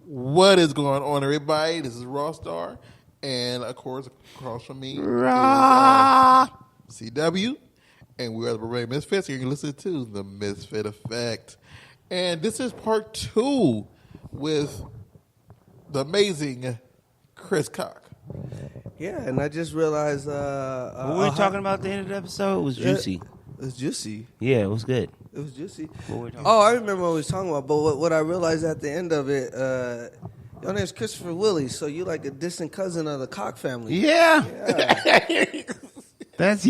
What is going on, everybody? This is Rawstarr, and of course, across from me is CW, and we are the Burbank Misfits. And you're listening to the Misfit Effect, and this is part 2 with the amazing Chris Cock. Yeah, and I just realized what were we talking about at the end of the episode? It was juicy. It was juicy. Yeah, it was good. It was juicy. I remember what we was talking about. But what I realized at the end of it, your name's Christopher Willie, so you like a distant cousin of the Cock family. Yeah. That's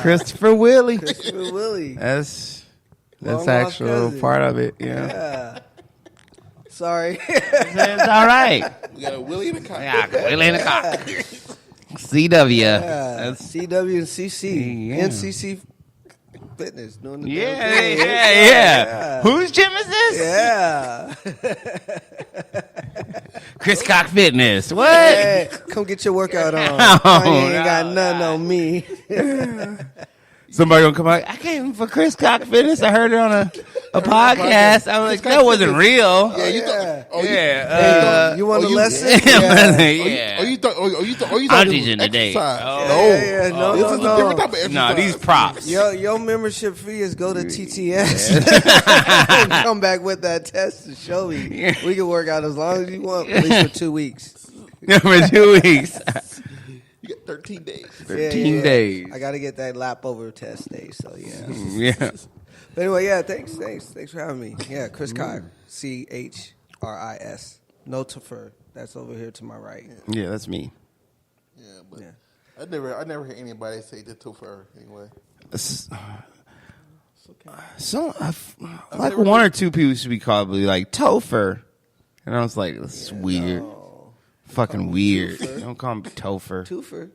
Christopher Willie. Christopher Willie. That's Long-lost actual cousin. part of it. Yeah. Sorry. It's all right. We got a Willie and a Cock. Yeah, Willie and a Cock. CW. Yeah. That's CW and CC. Yeah. NCC Fitness. Doing the yeah. Whose gym is this? Yeah. Chris Cock Fitness. What? Hey, come get your workout on. You ain't got nothing on me. Somebody gonna come out. I came for Chris Cock Fitness. I heard it on a podcast. I was like, that wasn't real. Yeah, you thought. Yeah. You want a lesson? Yeah. You thought I'm this teaching was today. exercise. Oh. This is a different type of exercise. No, these props. Your membership fee is go to TTS and come back with that test to show me. Yeah. We can work out as long as you want, at least for 2 weeks. For 2 weeks. You got 13 days. 13 days. I got to get that lap over test day, so yeah. Yeah. But anyway, yeah, thanks for having me. Yeah, Chris Cock, CHRIS. No Tafur. That's over here to my right. Yeah, that's me. Yeah, but I never heard anybody say the topher anyway. So, like one or two people should be called like Topher. And I was like, this is weird. No. Fucking weird. Topher. Don't call him Topher. Twofer.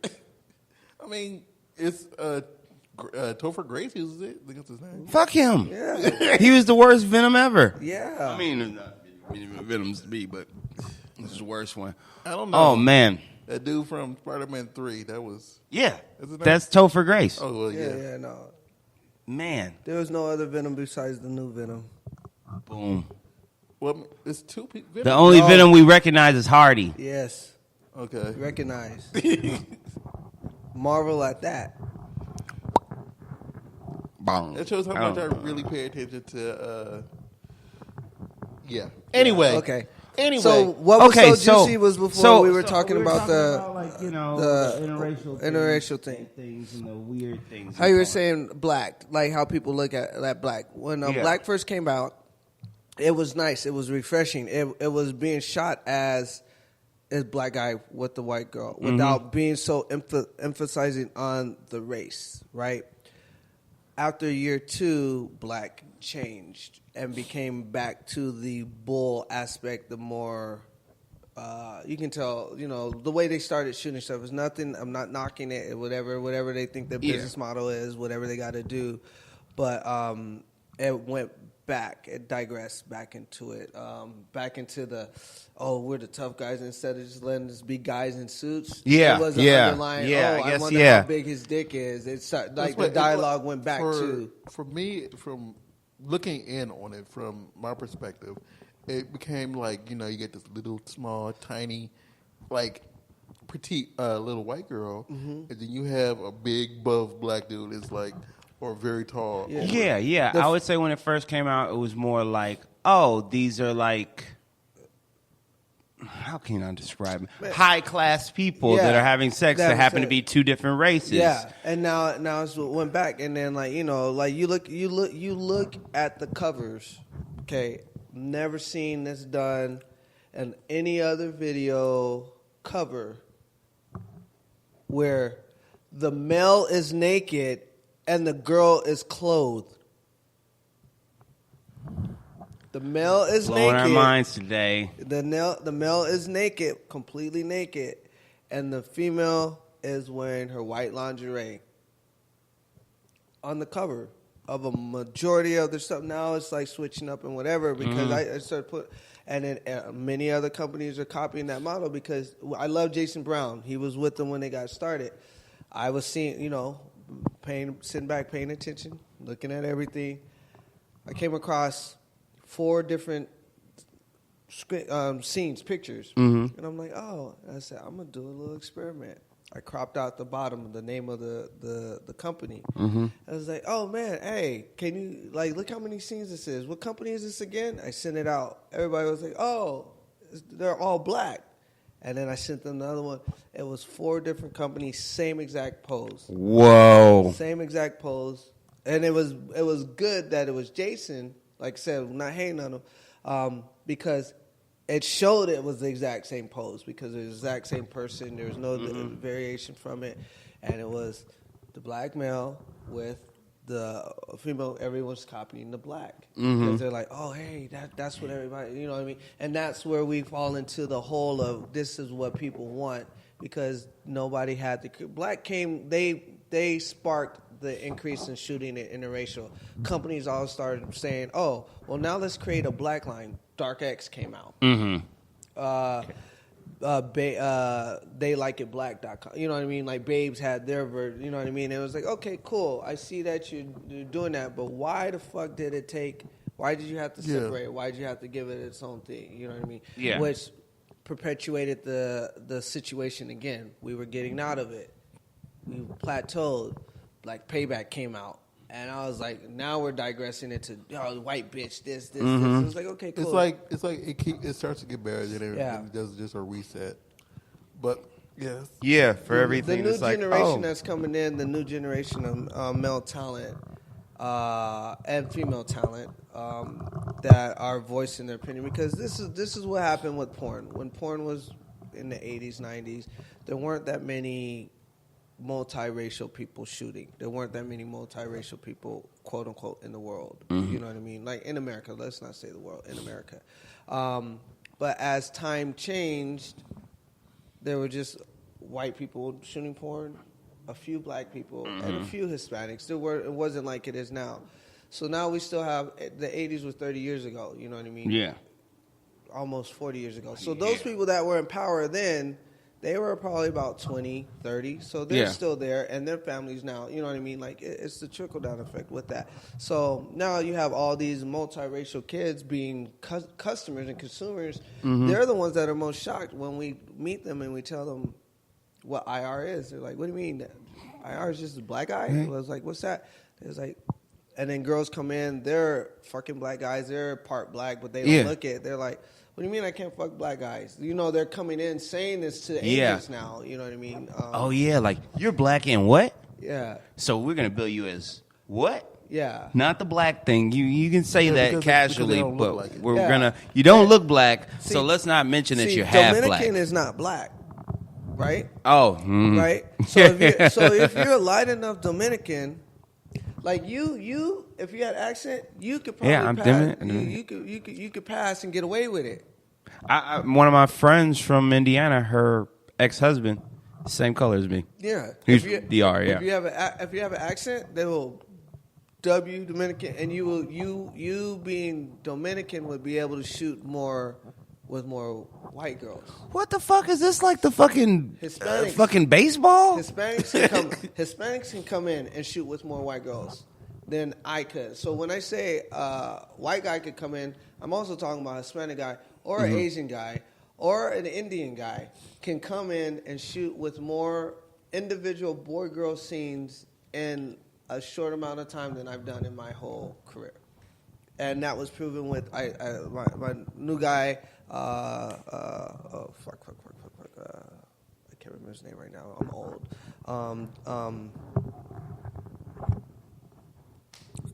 I mean, it's Topher Grace uses it. I think that's his name. Fuck him. Yeah. He was the worst Venom ever. Yeah. I mean, Venom's to be, but this is the worst one. I don't know. Oh, man. That dude from Spider-Man 3, that was... Yeah. Is it That's Topher Grace. Oh, well, yeah. Yeah, no. Man. There was no other Venom besides the new Venom. Boom. Well, it's two people. The only Venom we recognize is Hardy. Yes. Okay. Recognize. Marvel at that. Boom. That shows how much I really pay attention to... yeah. Anyway. Okay. Anyway. So what was so juicy was before we were talking about the interracial thing. Things and the weird things. How you were saying black, like how people look at that black. When black first came out, it was nice. It was refreshing. It was being shot as black guy with the white girl without being so emphasizing on the race, right? After year 2, black changed and became back to the bull aspect, the more, you can tell, the way they started shooting stuff is nothing. I'm not knocking it, whatever they think their business model is, whatever they got to do. But it went back, it digressed back into it, back into the, we're the tough guys instead of just letting us be guys in suits. Yeah, it was an underlying, I wonder how big his dick is. It's like the dialogue went back to. For me, from looking in on it from my perspective, it became like, you get this little, small, tiny, like, petite little white girl, and then you have a big, buff black dude that's like, or very tall. Yeah. I would say when it first came out, it was more like, these are like, how can I describe it? High class people that are having sex that happen to be two different races. Yeah, and now it went back, and then you look at the covers. Okay, never seen this done in any other video cover where the male is naked and the girl is clothed. The male is blowing naked. Our minds today. The male is naked, completely naked, and the female is wearing her white lingerie on the cover of a majority of their stuff. Now it's like switching up and whatever because I started and then many other companies are copying that model because I love Jason Brown. He was with them when they got started. I was seeing, sitting back, paying attention, looking at everything. I came across 4 different scenes, pictures. Mm-hmm. And I'm like, oh. And I said, I'm going to do a little experiment. I cropped out the bottom of the name of the company. Mm-hmm. I was like, oh, man, hey, can you, like, look how many scenes this is. What company is this again? I sent it out. Everybody was like, oh, they're all black. And then I sent them another one. It was 4 different companies, same exact pose. Whoa. Same exact pose. And it was good that it was Jason, like I said, not hating on him, because it showed it was the exact same pose, because it was the exact same person. There was no variation from it. And it was the black male with the female. Everyone's copying the black. Because they're like, oh, hey, that's what everybody, you know what I mean? And that's where we fall into the whole of this is what people want, because nobody had the... Black came, they sparked the increase in shooting and interracial. Companies all started saying, oh, well, now let's create a black line. Dark X came out. Theylikeitblack.com. You know what I mean? Like, Babes had their version. You know what I mean? It was like, okay, cool. I see that you're doing that, but why the fuck did it take... Why did you have to separate it? Why did you have to give it its own thing? You know what I mean? Yeah. Which perpetuated the situation again. We were getting out of it. We plateaued. Like, Payback came out. And I was like, now we're digressing into white bitch, this. It was like, okay, cool. It's like it starts to get better, then it does just a reset. But yes, yeah, for everything. The new it's like, generation that's coming in, the new generation of male talent and female talent that are voicing their opinion, because this is what happened with porn. When porn was in the 80s, 90s, there weren't that many multiracial people shooting. There weren't that many multiracial people, quote unquote, in the world. You know what I mean? Like, in America. Let's not say the world. In America. But as time changed, there were just white people shooting porn, a few black people, and a few Hispanics. It wasn't like it is now. So now we still have, the 80s was 30 years ago. You know what I mean? Yeah. Almost 40 years ago. So those people that were in power then, they were probably about 20, 30, so they're still there, and their families now, you know what I mean? Like, it's the trickle-down effect with that. So now you have all these multiracial kids being customers and consumers. They're the ones that are most shocked when we meet them and we tell them what IR is. They're like, what do you mean? IR is just a black guy? I was like, what's that? It was like, and then girls come in, they're fucking black guys, they're part black, but they don't look it. They're like, what do you mean I can't fuck black guys? You know, they're coming in saying this to agents now. You know what I mean? Like, you're black and what? Yeah. So we're going to bill you as what? Yeah. Not the black thing. You can say that casually, but like we're going to... You don't look black, so let's not mention that you're half Dominican black. Dominican is not black, right? Oh. Right? So if you're a light enough Dominican... Like you, if you had accent, you could probably pass. You could pass and get away with it. One of my friends from Indiana, her ex-husband, same color as me. Yeah, he's DR. Yeah. If you have an accent, they will dub you Dominican, and you being Dominican would be able to shoot more with more white girls. What the fuck is this? Like the fucking fucking baseball? Hispanics can come in and shoot with more white girls than I could. So when I say white guy could come in, I'm also talking about a Hispanic guy or an Asian guy or an Indian guy can come in and shoot with more individual boy-girl scenes in a short amount of time than I've done in my whole career. And that was proven with my new guy. I can't remember his name right now. I'm old.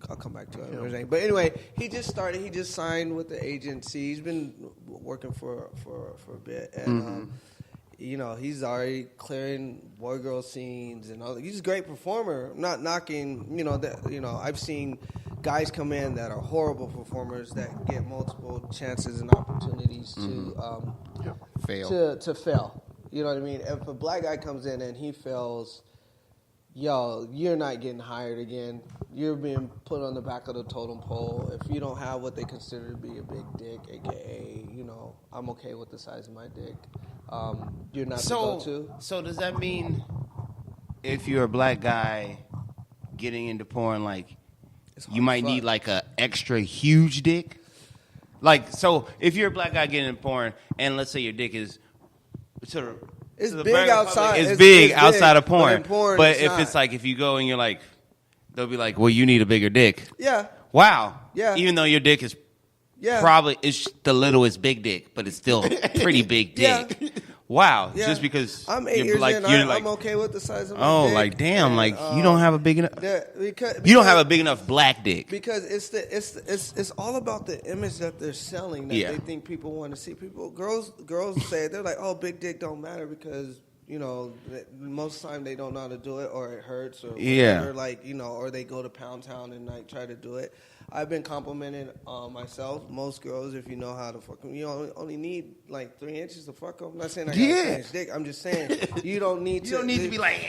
I'll come back to it. But anyway, he just signed with the agency. He's been working for a bit, and you know, he's already clearing boy girl scenes and all that. He's a great performer. I'm not knocking. I've seen guys come in that are horrible performers that get multiple chances and opportunities to fail. To fail. You know what I mean? If a black guy comes in and he fails, you're not getting hired again. You're being put on the back of the totem pole. If you don't have what they consider to be a big dick, aka, I'm okay with the size of my dick. You're not the go-to. So does that mean if you're a black guy getting into porn, like, you might need like a extra huge dick? Like, so if you're a black guy getting in porn, and let's say your dick is sort of it's big outside. It's big outside of porn. But if it's like if you go and you're like, they'll be like, well, you need a bigger dick. Yeah. Wow. Yeah. Even though your dick is probably it's the littlest big dick, but it's still pretty big dick. Yeah. Wow. Yeah. Just because I'm 8 years in, I'm okay with the size of my dick. Like damn, like you don't have a big enough. You don't have a big enough black dick. Because it's all about the image that they're selling that they think people want to see. Girls say they're like, oh, big dick don't matter because most of the time they don't know how to do it or it hurts or whatever. Like or they go to Pound Town and like try to do it. I've been complimenting myself. Most girls, if you know how to fuck them, you only need like 3 inches to fuck them. I'm not saying I got a 3-inch dick. I'm just saying you don't need to. You don't need to be like,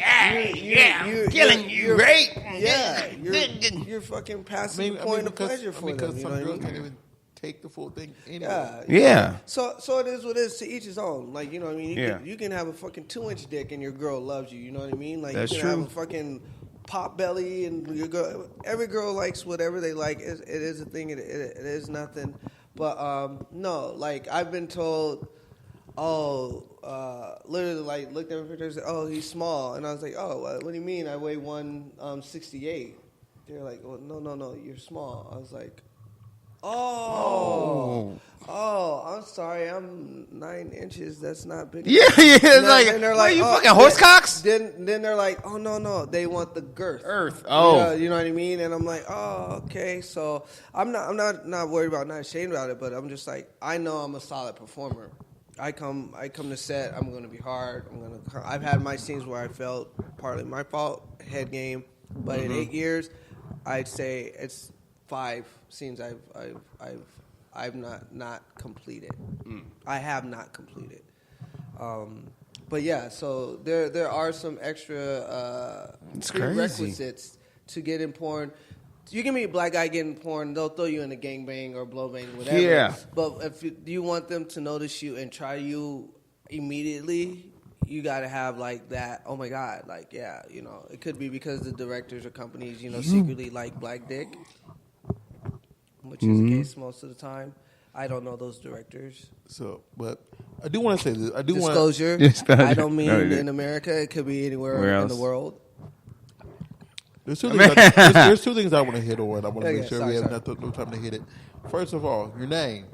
you're killing you, right? Yeah, you're fucking passing the point of pleasure for them. Because some girls can't even take the full thing in. Yeah. So it is what it is. To each his own. Like you know what I mean. You can have a fucking 2-inch dick and your girl loves you. You know what I mean? Like that's you can true. have a fucking pop belly and your girl, every girl likes whatever they like. It is a thing. It is nothing. But no, like I've been told, literally like looked at my pictures. Oh, he's small, and I was like, oh, what do you mean? I weigh 168. They're like, well, no, you're small. I was like, oh, I'm sorry, I'm 9 inches. That's not big. Yeah. And they're like, you fucking horse cocks? Then they're like, oh no, they want the girth. Oh, you know what I mean? And I'm like, oh, okay. So I'm not worried about, not ashamed about it, but I'm just like, I know I'm a solid performer. I come to set. I'm gonna be hard. I've had my scenes where I felt partly my fault, head game, but in 8 years, I'd say it's 5 scenes I've not completed. I have not completed. But yeah, so there are some extra prerequisites to get in porn. You can be a black guy getting porn, they'll throw you in a gangbang or blowbang, whatever. Yeah. But if you want them to notice you and try you immediately, you got to have like that, oh my God, like, yeah, it could be because the directors or companies, secretly like black dick, which is the case most of the time. I don't know those directors. So, but I do want to say this. Disclosure. I don't mean in America. It could be anywhere in the world. There's two things I want to hit on. I want to make sure we have no time to hit it. First of all, your name.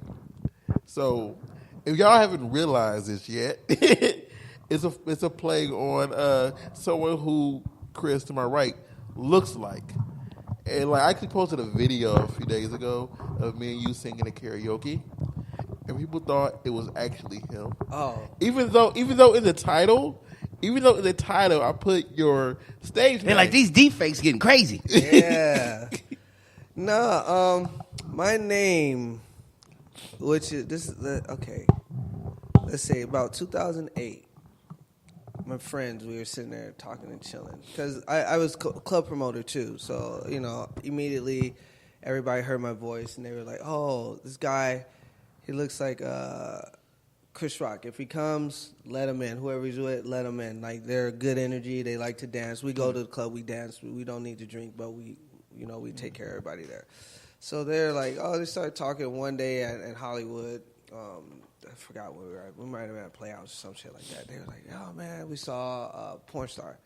So, if y'all haven't realized this yet, it's a play on someone who Chris to my right looks like. And like I actually posted a video a few days ago of me and you singing at karaoke, and people thought it was actually him. Oh, even though in the title I put your stage name. They're like, these deep fakes getting crazy. Yeah. No, my name, which is okay. Let's say about 2008. My friends, we were sitting there talking and chilling because I was club promoter too. So immediately everybody heard my voice and they were like, "Oh, this guy, he looks like Chris Rock. If he comes, let him in. Whoever he's with, let him in. Like they're good energy. They like to dance. We go to the club, we dance. We don't need to drink, but we take care of everybody there." So they're like, "Oh," they started talking one day in Hollywood. I forgot where we were at. We might have been at Playhouse or some shit like that. They were like, "Oh man, we saw Porn Star.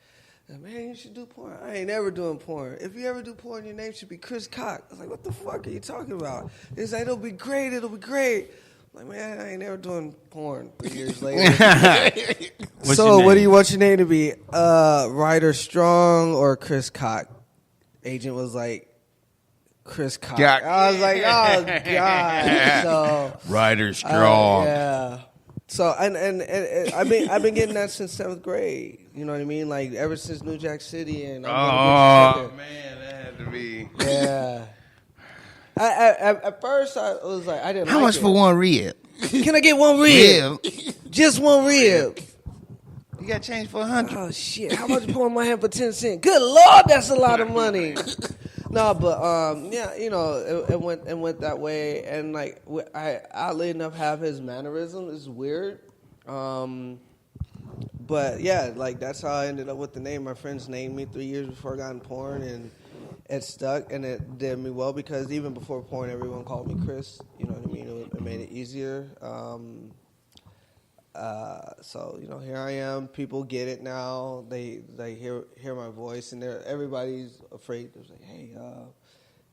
Man, you should do porn." I ain't ever doing porn. If you ever do porn, your name should be Chris Cock. I was like, "What the fuck are you talking about?" He's like, it'll be great. I'm like, man, I ain't never doing porn 3 years later. So what do you want your name to be? Ryder Strong or Chris Cock? Agent was like, Chris Cock. I was like, oh God. So Ryder Strong. Yeah. So and I've been getting that since 7th grade. You know what I mean? Like ever since New Jack City and man, that had to be. Yeah. At first I was like, I didn't. How much for one rib? Can I get one rib? Just one rib. You got change for 100. Oh shit! How much pour in my hand for 10 cents? Good Lord, that's a lot of money. No, but yeah, it went that way, and like I oddly enough have his mannerism. It's weird, but yeah, like that's how I ended up with the name. My friends named me 3 years before I got in porn, and it stuck and it did me well because even before porn, everyone called me Chris. You know what I mean? It made it easier. So here I am. People get it now. They hear my voice, and everybody's afraid. They're like, "Hey,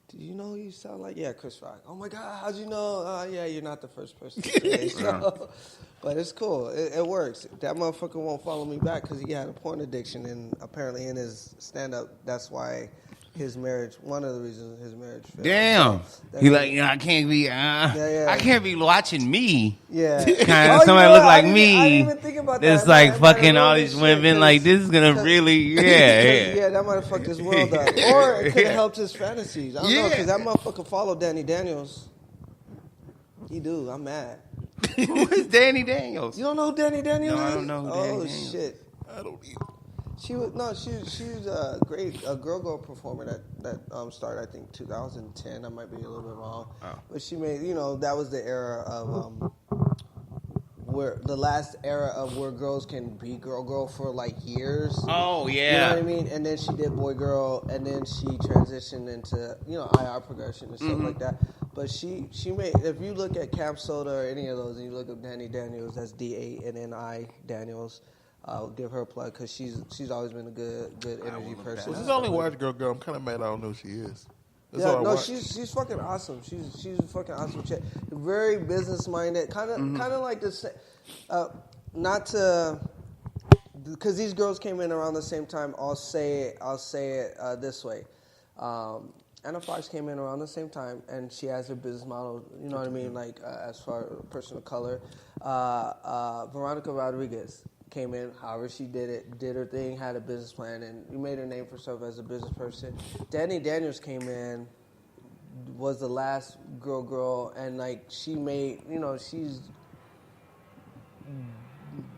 do you know who you sound like?" "Yeah, Chris Rock." "Oh my God, how'd you know?" "Yeah, you're not the first person to say." So, but it's cool. It works. That motherfucker won't follow me back because he had a porn addiction, and apparently in his stand-up, that's why his marriage. One of the reasons his marriage failed. Damn. So, He like, I can't be. I can't be watching me. Yeah. Kind of somebody look like me. I didn't even think about It's that. like fucking all these women. Like this is gonna really. Yeah. That might have fucked his world up, or it could have helped his fantasies. I don't know because that motherfucker followed Danny Daniels. He do. I'm mad. Who is Danny Daniels? You don't know who Danny Daniels is? No, I don't know who Danny Daniels. Oh shit. I don't either. She was a great girl performer that started I think 2010. I might be a little bit wrong, but she made that was the era of where the last era of where girls can be girl for like years. Oh yeah, you know what I mean. And then she did boy girl, and then she transitioned into IR progression and stuff like that. But she made, if you look at Camp Soda or any of those, and you look at Danny Daniels, that's DANNI Daniels. I'll give her a plug because she's always been a good energy person. This is only white girl. I'm kind of mad. I don't know who she is. She's fucking awesome. She's a fucking awesome chick. Very business minded. Kind of like this. Not to, because these girls came in around the same time. I'll say it this way. Anna Fox came in around the same time, and she has her business model. You know what I mean? Like as far as a person of color, Veronica Rodriguez came in, however she did her thing, had a business plan, and you made her name for herself as a business person. Danny Daniels came in, was the last girl, and like she made, she's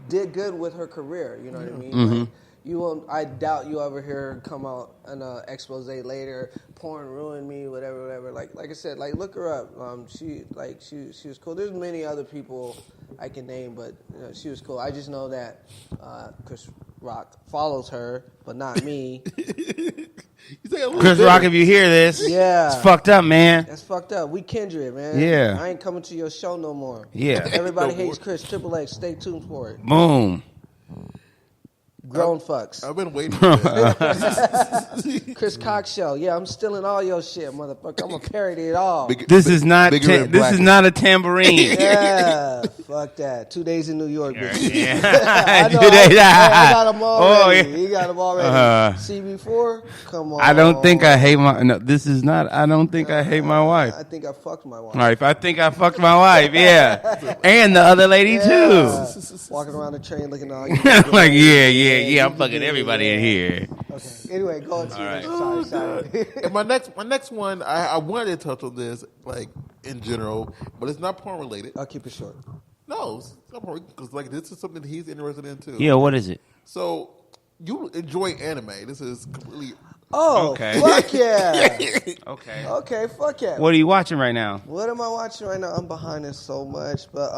did good with her career. You know what I mean? Mm-hmm. Like, you won't. I doubt you ever hear her come out in an expose later. Porn ruined me, whatever. Like I said, like look her up. She was cool. There's many other people I can name, but she was cool. I just know that Chris Rock follows her, but not me. Chris Rock, if you hear this, it's fucked up, man. That's fucked up. We kindred, man. Yeah. I ain't coming to your show no more. Yeah. Everybody hates Chris. Triple X. Stay tuned for it. Boom. Grown fucks. I've been waiting for that. Chris Cox show. Yeah, I'm stealing all your shit, motherfucker. I'm gonna parody it all. This is not a tambourine. Yeah, fuck that. 2 days in New York, bitch. Yeah. I got them already. Oh, yeah. He got them already. CB4? Come on. I don't think I hate my... No, this is not... I don't think I hate my wife. I think I fucked my wife. All right, if I think I fucked my wife, yeah. And the other lady, too. Walking around the train looking all... Like, yeah, I'm fucking everybody in here. Okay. Anyway, go on to your sorry. And my next one, I wanted to touch on this, like, in general, but it's not porn related. I'll keep it short. No, it's not porn, because, like, this is something he's interested in, too. Yeah, what is it? So, you enjoy anime. This is completely... Oh, okay. Fuck yeah. Okay, fuck yeah. What are you watching right now? What am I watching right now? I'm behind this so much, but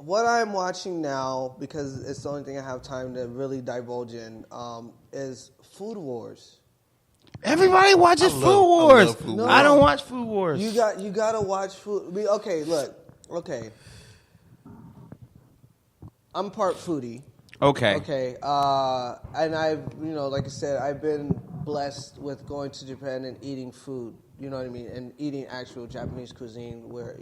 what I'm watching now, because it's the only thing I have time to really divulge in, is Food Wars. Everybody watches Food Wars. I Food Wars. I don't watch Food Wars. You got to watch Food. Okay, look. Okay. I'm part foodie. Okay. Okay. And I've, like I said, I've been blessed with going to Japan and eating food. You know what I mean? And eating actual Japanese cuisine where,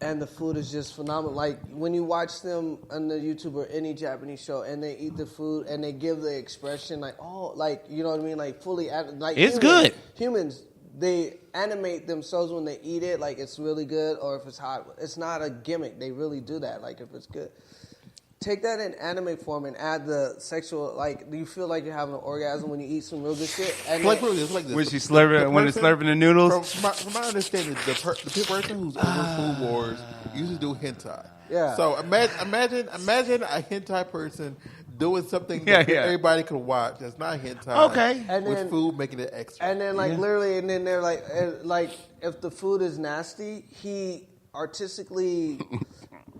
and the food is just phenomenal. Like, when you watch them on the YouTube or any Japanese show and they eat the food and they give the expression like, oh, like, you know what I mean? Like, fully, like, it's good. Humans, they animate themselves when they eat it, like it's really good, or if it's hot. It's not a gimmick. They really do that, like, if it's good. Take that in anime form and add the sexual, like, do you feel like you're having an orgasm when you eat some real good shit? And like this. When she's slurping, when it's slurping the noodles? From my understanding, the person who's over Food Wars usually do hentai. Yeah. So imagine a hentai person doing something that everybody can watch. That's not hentai. Okay. And with then, food making it extra. And then, like, literally, and then they're like, if the food is nasty, he artistically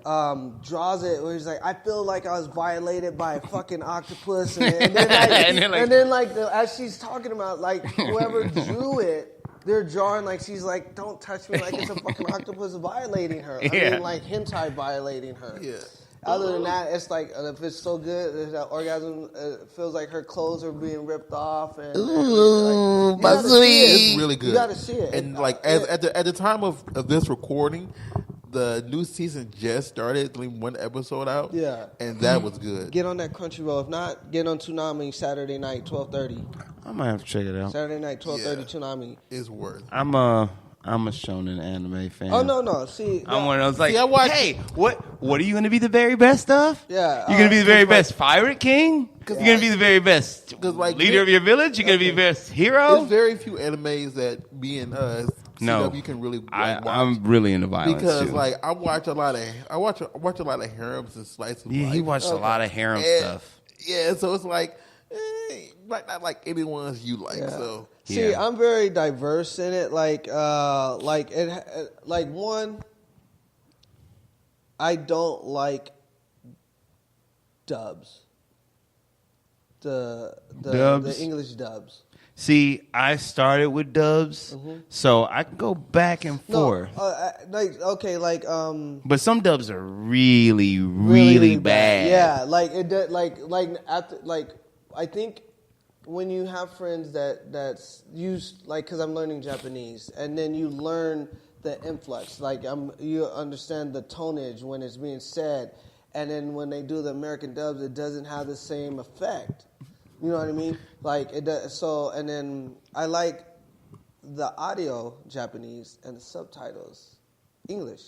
draws it where he's like, I feel like I was violated by a fucking octopus, and then as she's talking about like whoever drew it, they're drawing like she's like, don't touch me, like it's a fucking octopus violating her. I mean, like hentai violating her. Yeah. Other than that, it's like if it's so good, that orgasm feels like her clothes are being ripped off, and ooh, my sweet, it's really good. You gotta see it, and like at the time of this recording, the new season just started. Only one episode out, and that was good. Get on that Crunchyroll. If not, get on Toonami Saturday night 12:30. I might have to check it out. Saturday night 12:30 Toonami. It's worth. I'm a shonen anime fan. Oh no! See, I'm one of those like, hey, what are you gonna be the very best of? Yeah, you're gonna be the very best pirate king. You're gonna be the very best leader of your village. You're gonna be the best hero. There's very few animes that being CW can really watch. I'm really into violence because too. like I watch a lot of harems and slices. Yeah, life. he watched a lot of harem stuff. Yeah, so it's like not like anyone's you like. Yeah. So see, I'm very diverse in it. Like one, I don't like dubs. The English dubs. See, I started with dubs, so I can go back and forth. But some dubs are really, really bad. Yeah, I think when you have friends that's used, like, because I'm learning Japanese, and then you learn the influx, like you understand the tonnage when it's being said, and then when they do the American dubs, it doesn't have the same effect. You know what I mean? Like it does. So, and then I like the audio Japanese and the subtitles English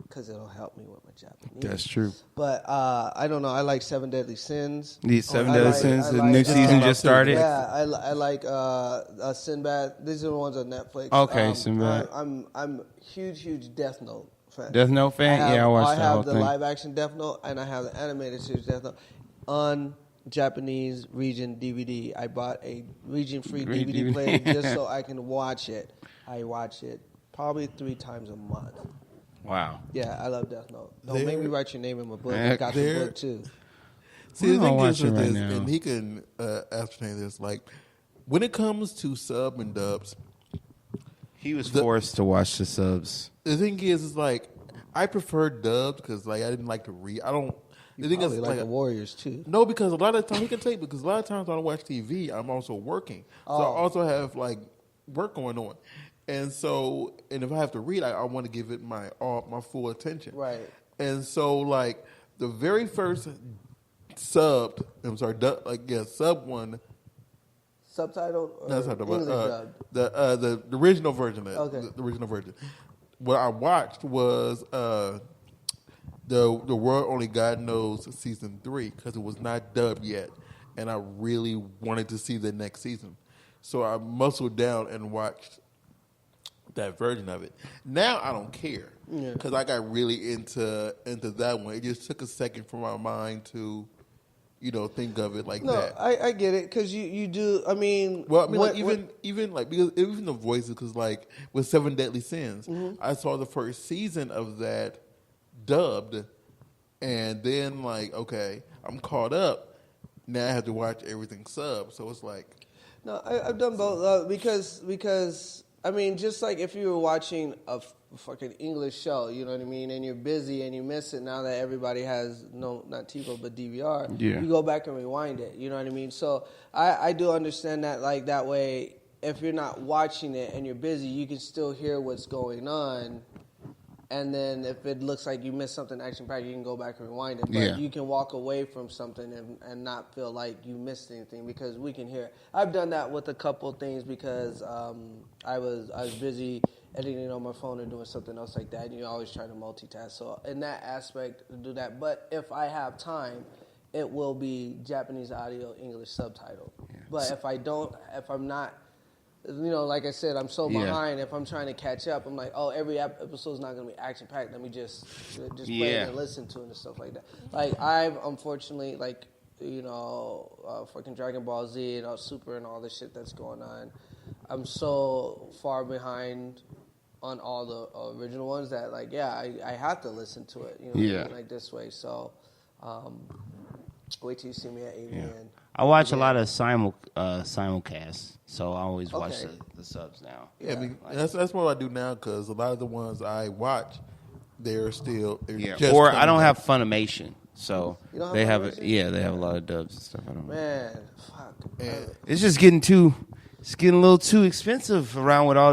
because it'll help me with my Japanese. That's true. But I don't know. I like Seven Deadly Sins. The Seven Deadly Sins. The new season just started. Yeah, I like Sinbad. These are the ones on Netflix. Okay, Sinbad. I'm huge Death Note fan. Death Note fan? I watched that whole thing. I have the live action Death Note and I have the animated series Death Note on Japanese region DVD. I bought a region-free DVD player just so I can watch it. I watch it probably 3 times a month. Wow. Yeah, I love Death Note. Don't make me write your name in my book. I got the book too. See, the thing is with this, and he can ascertain this, like, when it comes to sub and dubs, he was forced to watch the subs. The thing is like, I prefer dubs because, like, I didn't like to read. I don't. The thing is, like the Warriors too. No, because a lot of times he can take because a lot of times when I watch TV, I'm also working, so I also have like work going on, and if I have to read, I want to give it my full attention. Right. And so like the very first sub one. Subtitled or no, not English dubbed? The original version. Okay. The original version. What I watched was the World Only God Knows season 3 because it was not dubbed yet, and I really wanted to see the next season, so I muscled down and watched that version of it. Now I don't care because I got really into that one. It just took a second for my mind to, think of it like that. No, I get it because you do. I mean, even the voices because like with Seven Deadly Sins, I saw the first season of that dubbed, and then like, okay, I'm caught up. Now I have to watch everything sub. So it's like, no, I've done both because I mean, just like if you were watching a fucking English show, you know what I mean, and you're busy and you miss it not that everybody has not TiVo but DVR. Yeah. You go back and rewind it. You know what I mean. So I do understand that. Like that way, if you're not watching it and you're busy, you can still hear what's going on. And then if it looks like you missed something action-packed, you can go back and rewind it. But you can walk away from something and not feel like you missed anything because we can hear it. I've done that with a couple of things because I was busy editing on my phone or doing something else like that, and you always try to multitask. So in that aspect, do that. But if I have time, it will be Japanese audio, English subtitle. Yeah. But if I'm not... like I said, I'm so behind. If I'm trying to catch up, I'm like, oh, every episode's not going to be action-packed. Let me just play it and listen to it and stuff like that. Like, I've, unfortunately, fucking Dragon Ball Z and Super and all this shit that's going on, I'm so far behind on all the original ones that like I have to listen to it. You know, what I mean? Like this way. So wait till you see me at AVN. Yeah. I watch a lot of simulcasts, so I always watch the subs now. Yeah, I mean, that's what I do now because a lot of the ones I watch, they're still just or I don't have Funimation, so they have Funimation? They have a lot of dubs and stuff. I don't know. Man, fuck. It's just getting a little too expensive around with all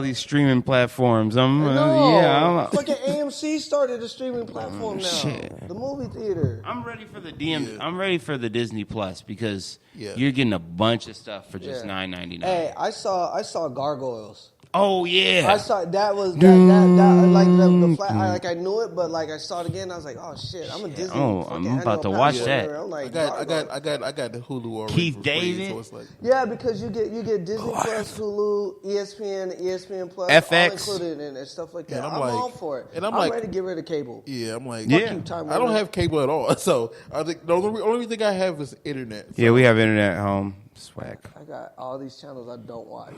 these streaming platforms. Fucking AMC started a streaming platform now. Shit. The movie theater. I'm ready for the I'm ready for the Disney Plus because you're getting a bunch of stuff for just $9.99. Hey, I saw Gargoyles. Oh yeah, I saw that was that like the flat. I knew it, but like I saw it again. I was like, oh shit, I'm a Disney. I'm about to watch that. I'm like, I got the Hulu already. Keith David. So it's like, because you get Disney Plus, Hulu, ESPN Plus, FX. all included and stuff like that. And I'm all for it. And I'm ready to get rid of cable. Yeah, I'm like, Fuck you, Time I don't Warner. have cable at all. So I think the only thing I have is internet. So. Yeah, we have internet at home. Swag. I got all these channels I don't watch.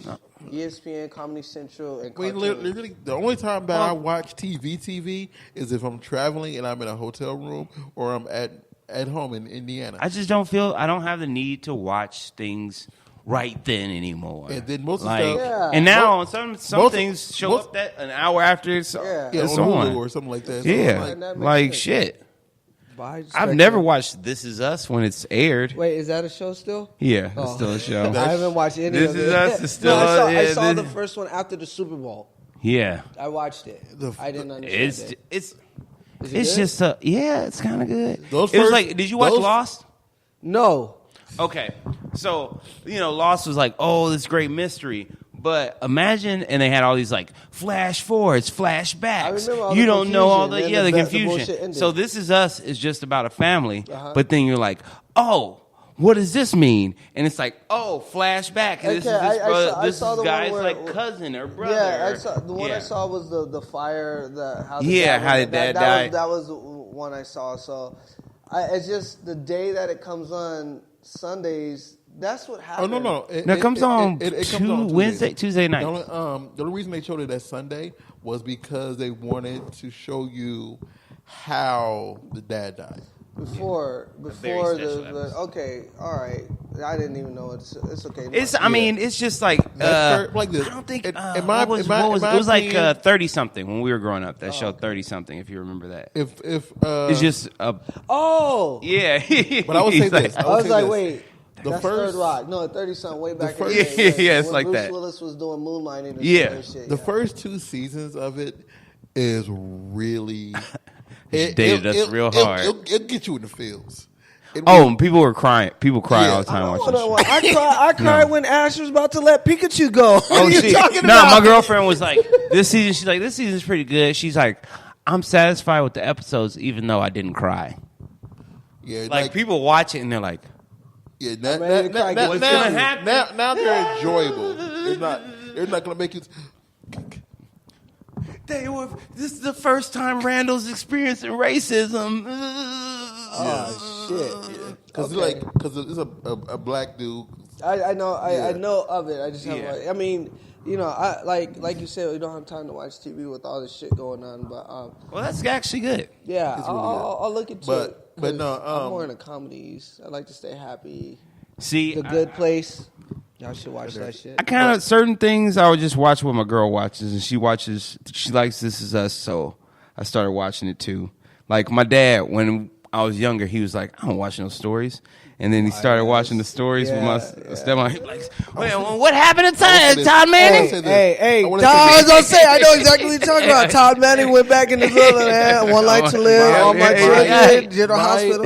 ESPN, Comedy Central, and I mean, Cartoon. literally, the only time that I watch TV is if I'm traveling and I'm in a hotel room or I'm at home in Indiana. I just don't feel I don't have the need to watch things right then anymore. And then most of like, the stuff, and now some things show up that an hour after it's on on. Hulu or something like that. So Yeah, like shit. I've never watched This Is Us when it's aired. Wait, is that a show still? Yeah, it's still a show. I haven't watched any This of it. Is Us is still. I saw the first one after the Super Bowl. Yeah, I watched it. I didn't understand it. It's good? just it's kind of good. It was like, did you watch Lost? No. Okay, so Lost was like, oh, this great mystery. But imagine, and they had all these like flash forwards, flashbacks. You don't know all the confusion. So This Is Us is just about a family, but then you're like, oh, what does this mean? And it's like, oh, flashback. And this is this guy's like cousin or brother. Yeah, the one I saw was the fire. How did Dad die? That was the one I saw. So it's just the day that it comes on Sundays. That's what happened. Oh no! It comes on Tuesday night. The only reason they showed it that Sunday was because they wanted to show you how the dad died. Before the okay, all right. I didn't even know it's okay. It's just like like this. I don't think it was like 30-something when we were growing up. That show 30-something, if you remember that. If it's just yeah. But I would say this. I was like, wait. That's Third Rock. No, 30-something, way back in the day. Yeah, it's like Bruce that. Willis was doing moonlighting and shit. The first 2 seasons of it is really... It dated us real hard. It'll get you in the feels. People were crying. People cry all the time watching this show. I cried when Ash was about to let Pikachu go. What are you talking about? No, my girlfriend was like, this season's pretty good. She's like, I'm satisfied with the episodes even though I didn't cry. Yeah, like people watch it and they're like, yeah, now they're enjoyable. They're not gonna make you. This is the first time Randall's experiencing racism. Oh shit! Because it's a black dude. I know I know of it. I just have I mean, I like you said, we don't have time to watch TV with all this shit going on. But well, that's actually good. Yeah, I'll look into it. But no, I'm more into comedies. I like to stay happy. See, The Good Place. Y'all should watch that shit. I kind of certain things I would just watch what my girl watches, and she likes This Is Us, so I started watching it too. Like my dad, when I was younger, he was like, I don't watch no stories. And then he started watching the stories with my stepmom. He was like, what happened to Todd Manning? Hey, I was gonna say, I know exactly what you're talking about. Todd Manning went back in the building, One Life to Live, All My Children, General Hospital.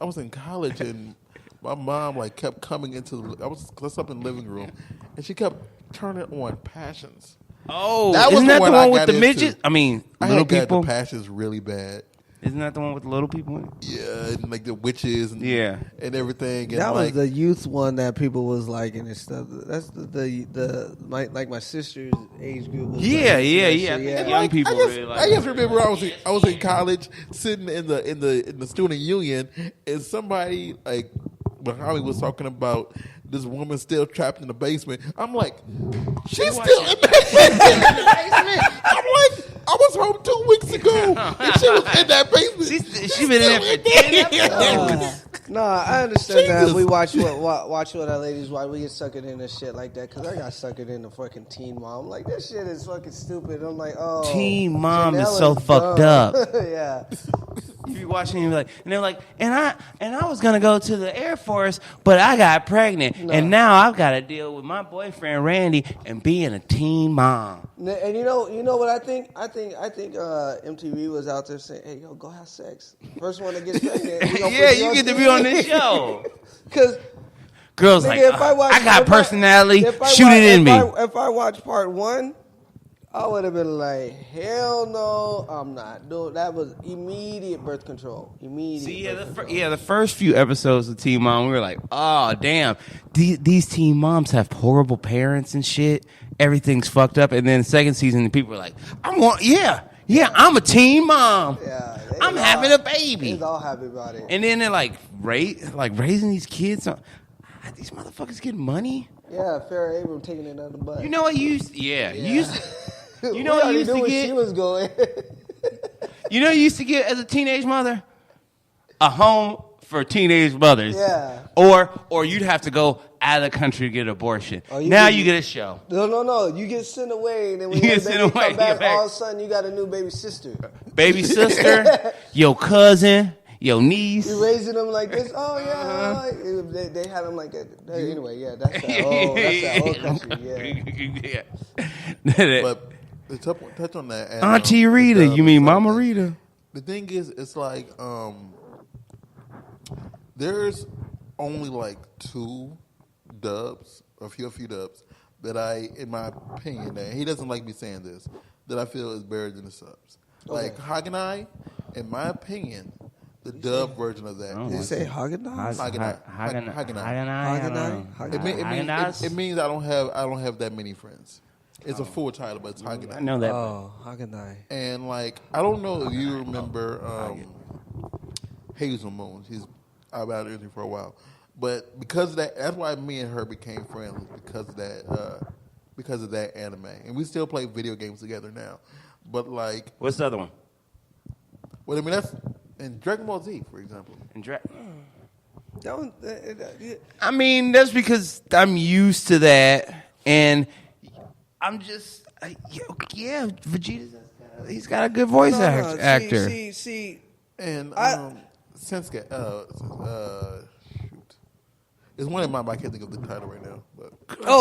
I was in college and my mom kept coming into I was up in the living room and she kept turning on Passions. Oh, isn't that the one with the midgets? I mean, little people. The Passions really bad. Isn't that the one with the little people in it? Yeah, and like the witches and and everything. And that was the youth one that people was liking and stuff. That's the my sister's age group. Was young people really like. I just remember I was in college sitting in the student union and somebody behind me was talking about this woman's still trapped in the basement. I'm like, she's still in the basement. I'm like, I was home 2 weeks ago, and she was in that basement. She's been in there for 10 episodes. No, I understand that. We watch what our ladies watch. We get suckered into shit like that because I got suckered into fucking Teen Mom. Like, this shit is fucking stupid. I'm like, oh, Teen Mom is so dumb. fucked up. Yeah. You be watching and like, and they're like, and I was gonna go to the Air Force, but I got pregnant, and now I've got to deal with my boyfriend Randy and being a teen mom. And you know what I think? I think MTV was out there saying, "Hey, yo, go have sex." First one that gets pregnant. Yeah, you get to be on this show. Because girls like, I got personality. Shoot it in me. If I watch part 1. I would have been like, hell no, I'm not. Dude, that was immediate birth control. The first few episodes of Teen Mom, we were like, oh, damn. These teen moms have horrible parents and shit. Everything's fucked up. And then the second season, the people were like, I'm a teen mom. Yeah, I'm having a baby. They're all happy about it. And then they're like raising these kids. These motherfuckers getting money? Yeah, Farrah Abraham taking it out of the butt. You know what you used to get? She was going. You know what you used to get as a teenage mother? A home for teenage mothers. Yeah. Or you'd have to go out of the country to get an abortion. You get a show. No. You get sent away, and then when you come back, all of a sudden you got a new baby sister. Baby sister, your cousin, your niece. You raising them like this? Oh yeah. They have them like that. Anyway, yeah, that's that old country. Yeah. But to touch on that, Auntie Rita, you mean Mama Rita? The thing is, it's like there's only like 2 dubs, a few dubs that in my opinion, and he doesn't like me saying this, that I feel is better than the subs. Okay. Like Hagenai, in my opinion, the dub version of that. Did you say Hagenai? Hagenai. It means I don't have that many friends. It's a full title, but it's Hagenai. I know that. Oh, Hagenai. And like, I don't know if you remember Hazel Moon. She's out of it for a while, but because of that, that's why me and her became friends because of that anime, and we still play video games together now. But like, what's the other one? Well, I mean that's in Dragon Ball Z, for example. That one. I mean, that's because I'm used to that, and I'm just Vegeta's. He's got a good voice actor. See, and Sensuke. Shoot, it's one of mine, but I can't think of the title right now. But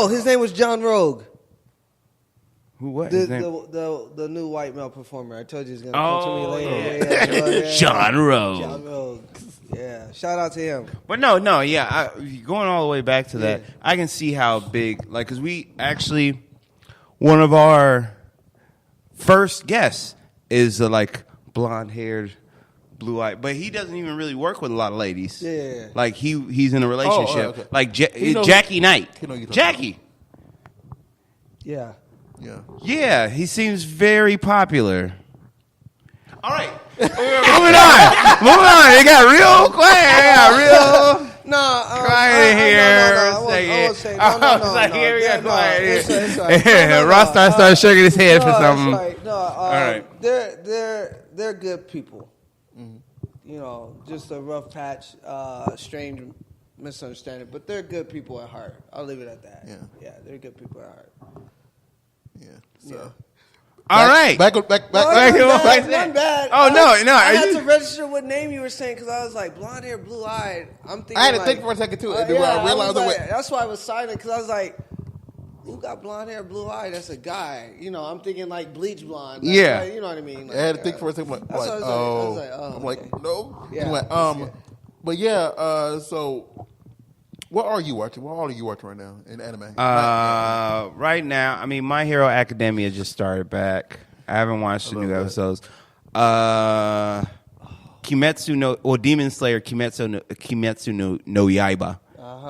his name was John Rogue. Who? What? The new white male performer. I told you he's gonna come to me later. Yeah. John Rogue. John Rogue. Yeah. Shout out to him. But no. Yeah. Going all the way back to that, I can see how big. Like, because we actually, one of our first guests is like blonde-haired, blue-eyed, but he doesn't even really work with a lot of ladies. Yeah. Like he's in a relationship. Okay. Like Jackie Knight. Jackie. Yeah. Yeah, he seems very popular. All right. Moving on. It got real quiet. Quiet here. Rawstarr started shaking his head for something. All right. They're good people. Mm-hmm. You know, just a rough patch, strange misunderstanding, but they're good people at heart. I'll leave it at that. Yeah, they're good people at heart. Yeah. So. All right. Back. Not bad. Oh, no. I had to register what name you were saying because I was like, blonde hair, blue eyed. I'm thinking. I had to think for a second too. And then I realized that's why I was silent because I was like, who got blonde hair, blue eyed? That's a guy. You know, I'm thinking like bleach blonde. Like, you know what I mean? Like, I had to think for a second. I'm like, no. Yeah. But yeah. So. What are you watching? What all are you watching right now in anime? Right now, I mean, My Hero Academia just started back. I haven't watched the new episodes. Demon Slayer Kimetsu no Yaiba.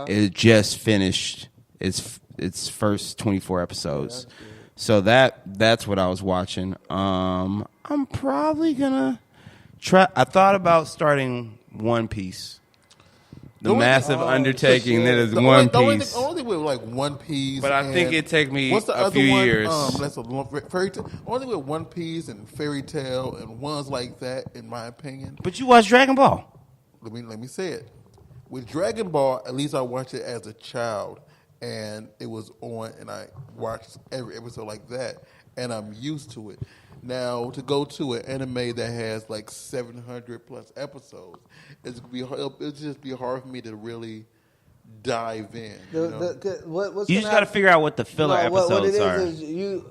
It just finished its first 24 episodes. So that's what I was watching. I'm probably gonna try. I thought about starting One Piece. The massive undertaking that is One Piece. The only thing with like One Piece, but I think it take me a few years. That's a fairy tale. Only with One Piece and Fairy Tale and ones like that, in my opinion. But you watch Dragon Ball. Let me say it. With Dragon Ball, at least I watched it as a child, and it was on, and I watched every episode like that, and I'm used to it. Now, to go to an anime that has like 700 plus episodes, it'll just be hard for me to really dive in. You just got to figure out what the filler episodes what it are. Is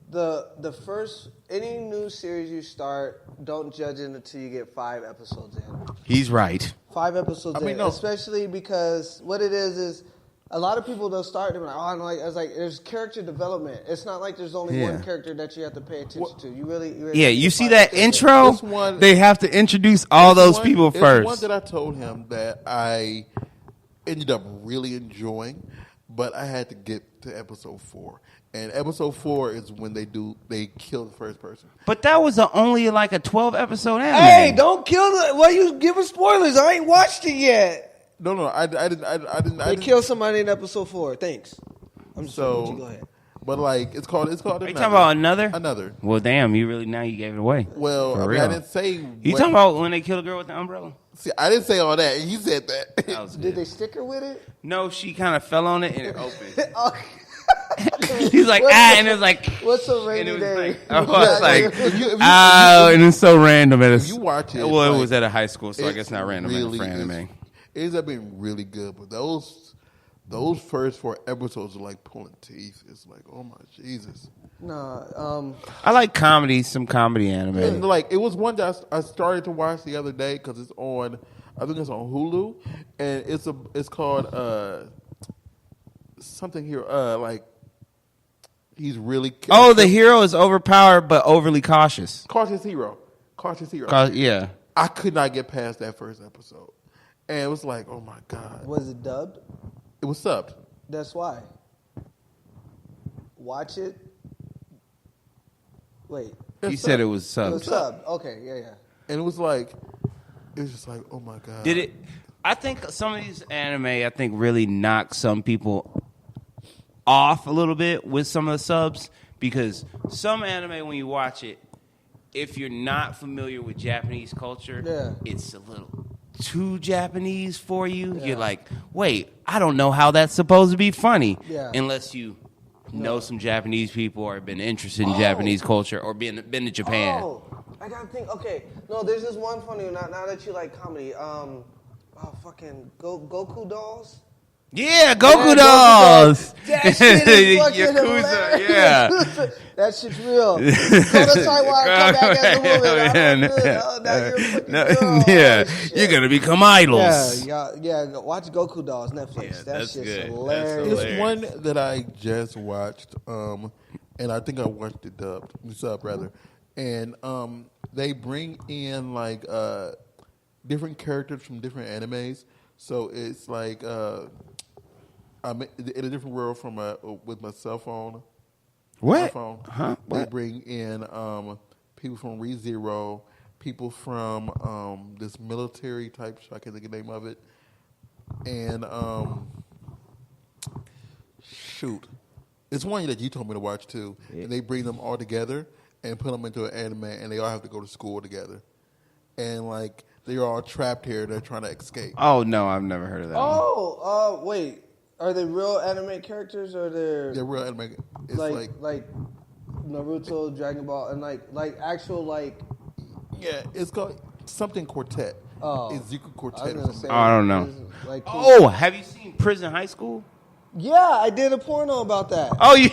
the first any new series you start, don't judge it until you get 5 episodes in. He's right. 5 episodes in, especially because what it is. A lot of people don't start. They're like, oh, it's like there's character development. It's not like there's only one character that you have to pay attention to. You really you see that intro? They have to introduce all those people first. It's one that I told him that I ended up really enjoying, but I had to get to episode 4. And episode 4 is when they kill the first person. But that was only like a 12 episode anime. Hey, don't kill the. Why you giving spoilers? I ain't watched it yet. No, I didn't. They killed somebody in episode 4. Thanks. I'm just so. Go ahead. But like, it's called. Are you talking about another? Another. Well, damn, you gave it away. Well, I didn't say. You talking about when they killed a girl with the umbrella? See, I didn't say all that. He said that. Did they stick her with it? No, she kind of fell on it and it opened. He's like, and it's like, what's a rainy day? Like, and it's so random. If you watch it, well, it was at a high school, so I guess not random for anime. It ends up being really good, but those first 4 episodes are like pulling teeth. It's like, oh my Jesus. No, I like comedy, some comedy anime. And like, it was one that I started to watch the other day because it's on. I think it's on Hulu, and it's called something here. Like, he's really. The hero is overpowered but overly cautious. Cautious hero. Yeah. I could not get past that first episode. And it was like, oh my God. Was it dubbed? It was subbed. That's why. Watch it. Wait. You said it was subbed. It was subbed. Okay, yeah. And it was just like, oh my God. Did it? I think some of these anime, really knock some people off a little bit with some of the subs, because some anime, when you watch it, if you're not familiar with Japanese culture, it's a little too Japanese for you. Yeah. You're like, wait, I don't know how that's supposed to be funny unless you know some Japanese people or been interested in Japanese culture or been to Japan. Oh, I gotta think. Okay, no, there's this one funny one. Now that you like comedy, fucking Goku dolls. Yeah, Goku dolls. That shit is fucking hilarious. Yeah. That shit's real. Go to Taiwan, come back as a woman. You're gonna become idols. Yeah. Watch Goku dolls, Netflix. That shit's good. hilarious. There's one that I just watched, and I think I watched it sub rather, and they bring in like different characters from different animes. So it's like I'm in a different world from with my cell phone. What? My phone. Huh? They bring in people from ReZero, people from this military type show. I can't think of the name of it. And it's one that you told me to watch too. Yeah. And they bring them all together and put them into an anime, and they all have to go to school together. And like they're all trapped here. They're trying to escape. Oh no, I've never heard of that. Wait. Are they real anime characters or they're real anime? It's like Naruto, Dragon Ball, and like actual like. Yeah, it's called something Quartet. Oh, Ezekiel Quartet. I don't know. Have you seen Prison High School? Yeah, I did a porno about that. Oh yeah.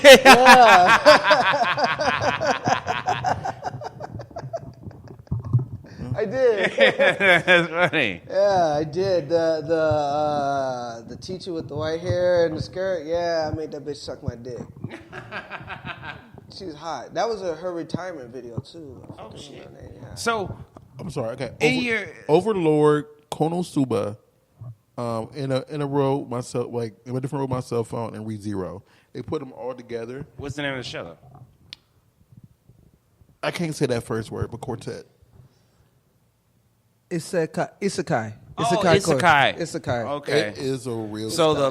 I did. That's funny. Yeah, I did. The teacher with the white hair and the skirt. Yeah, I made that bitch suck my dick. She's hot. That was her retirement video too. Oh shit. Yeah. So I'm sorry. Okay. Overlord, Konosuba, in a row myself, like in a different row, my cell phone and ReZero. They put them all together. What's the name of the show though? I can't say that first word, but Quartet. Isekai. Isekai. Okay. It is a real. So the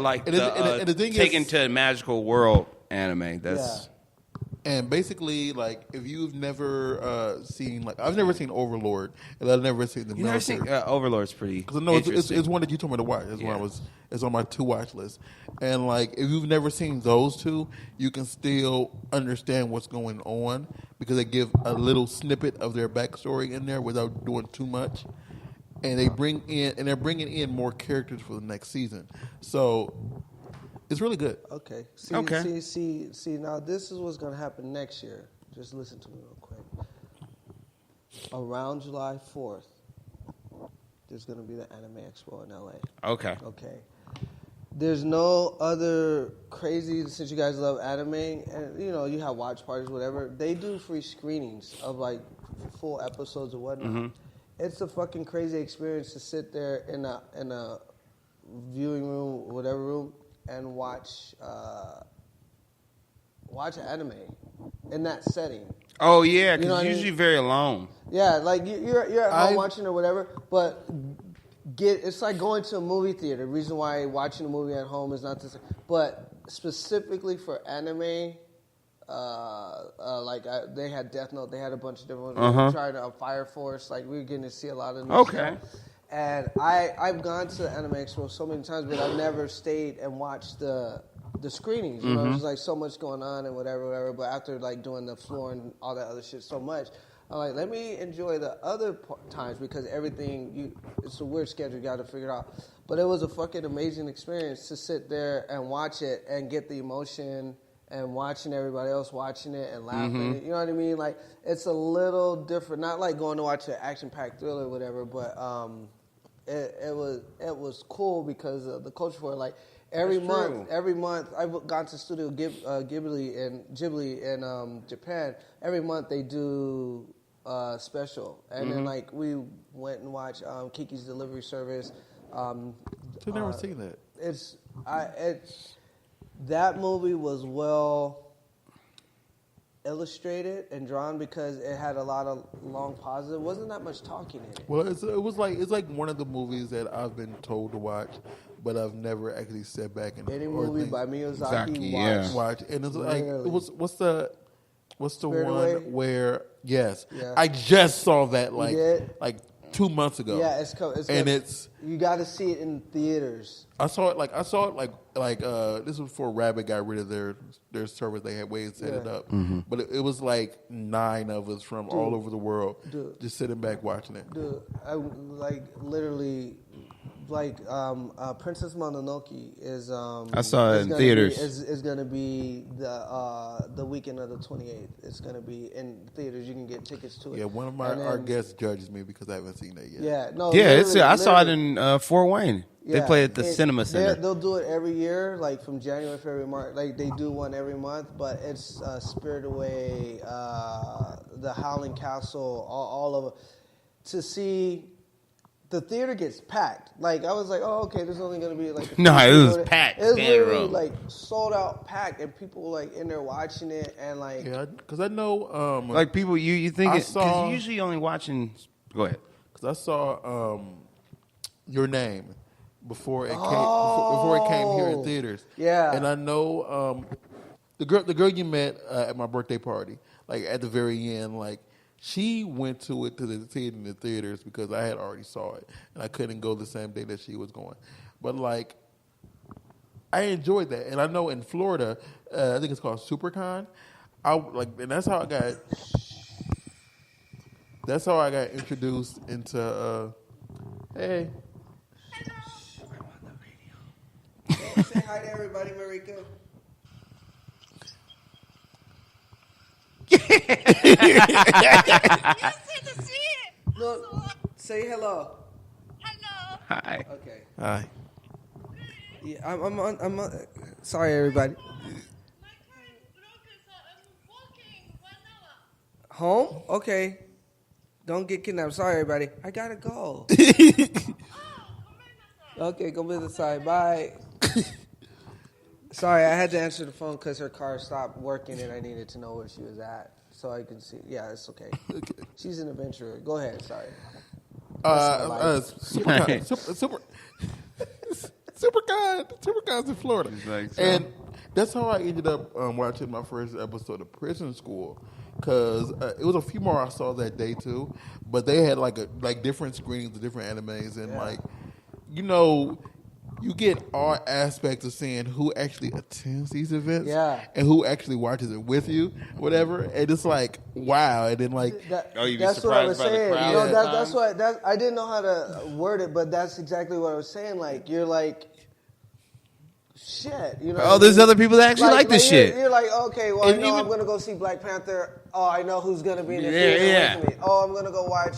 the thing taken is, to a magical world anime. That's and basically, like, if you've never seen, like, I've never seen Overlord, and I've never seen the. You never seen Overlord's pretty. Because no, it's one that you told me to watch. It's on my to watch list, and like if you've never seen those two, you can still understand what's going on because they give a little snippet of their backstory in there without doing too much, and they're bringing in more characters for the next season. So it's really good. Okay. See, now this is what's going to happen next year. Just listen to me real quick. Around July 4th, there's going to be the Anime Expo in LA. Okay. There's no other crazy, since you guys love anime, and you have watch parties, whatever. They do free screenings of like full episodes or whatnot. Mm-hmm. It's a fucking crazy experience to sit there in a viewing room, whatever room, and watch anime in that setting. Oh yeah, because you're usually very alone. Yeah, like you're at home watching or whatever, but it's like going to a movie theater. The reason why watching a movie at home is not the same, but specifically for anime, they had Death Note, they had a bunch of different ones. We tried Fire Force, like we were getting to see a lot of new stuff. And I've gone to the Anime Expo so many times, but I've never stayed and watched the screenings. You know, there's like so much going on and whatever. But after like doing the floor and all that other shit so much, I'm like, let me enjoy the other times because it's a weird schedule. You got to figure it out. But it was a fucking amazing experience to sit there and watch it and get the emotion and watching everybody else watching it and laughing. You know what I mean? Like it's a little different. Not like going to watch an action-packed thriller or whatever, but it was cool because of the culture for it. Like every month I've gone to Studio Ghibli in Japan. Every month they do special, and then like we went and watched Kiki's Delivery Service. I've never seen that. That movie was well illustrated and drawn because it had a lot of long pauses. There wasn't that much talking in it. Well, it's like one of the movies that I've been told to watch, but I've never actually sat back and any movie by Miyazaki watch. And it's like what's the one where I just saw that like 2 months ago. Yeah, it's you got to see it in theaters. I saw it like this was before Rabbit got rid of their service. They had ways to set it up, but it was like 9 of us from all over the world just sitting back watching it. Dude, I literally. Princess Mononoke is. I saw it in theaters. Is going to be the weekend of the 28th. It's going to be in theaters. You can get tickets to it. Yeah, one of our guests judges me because I haven't seen that yet. Yeah, no. Yeah, I saw it in Fort Wayne. They play at the Cinema Center. They'll do it every year, like from January, February, March. Like they do one every month, but it's Spirit Away, the Howling Castle, all of it. To see. The theater gets packed. Like I was like, oh, okay, there's only gonna be like it was packed. It was literally like sold out, packed, and people were like in there watching it and like. Yeah, because I know like people you think because you're usually only watching. Go ahead. Because I saw Your Name before it came here in theaters. Yeah, and I know the girl you met at my birthday party, like at the very end, like. She went to the theaters because I had already saw it, and I couldn't go the same day that she was going. But like, I enjoyed that, and I know in Florida, I think it's called SuperCon. And that's how I got introduced into. Hey. Say hi to everybody, Marika. Look, say hello. Hello. Hi. Okay. Hi. Yeah, I'm sorry, everybody. My car is broken, so I'm walking 1 hour. Home? Okay. Don't get kidnapped. Sorry, everybody. I gotta go. Okay, go to the side. Bye. Sorry, I had to answer the phone because her car stopped working and I needed to know where she was at so I could see. Yeah, it's okay. She's an adventurer. Go ahead. Sorry. Supercon's in Florida, like so. And that's how I ended up watching my first episode of Prison School. Because it was a few more I saw that day too, but they had like different screenings of different animes, and you get all aspects of seeing who actually attends these events, and who actually watches it with you, whatever. And it's like wow, and then you'd be that's surprised what I was by saying. the crowd. That's what I didn't know how to word it, but that's exactly what I was saying. Like you're like. Shit, there's other people that actually like this shit. You're like, okay, well, I know I'm gonna go see Black Panther. Oh, I know who's gonna be in the theater with me. Oh, I'm gonna go watch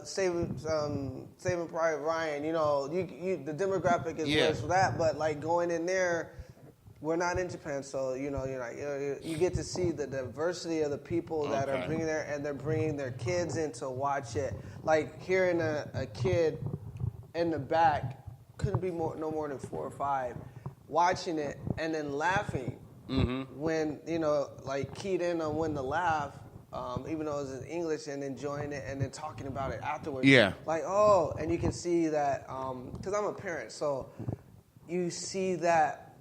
Saving Private Ryan. The demographic is worse for that. But like going in there, we're not in Japan, so you get to see the diversity of the people that are bringing there, and they're bringing their kids in to watch it. Like hearing a kid in the back. Couldn't be no more than 4 or 5 watching it and then laughing when keyed in on when to laugh even though it was in English and enjoying it and then talking about it afterwards and you can see that because I'm a parent, so you see that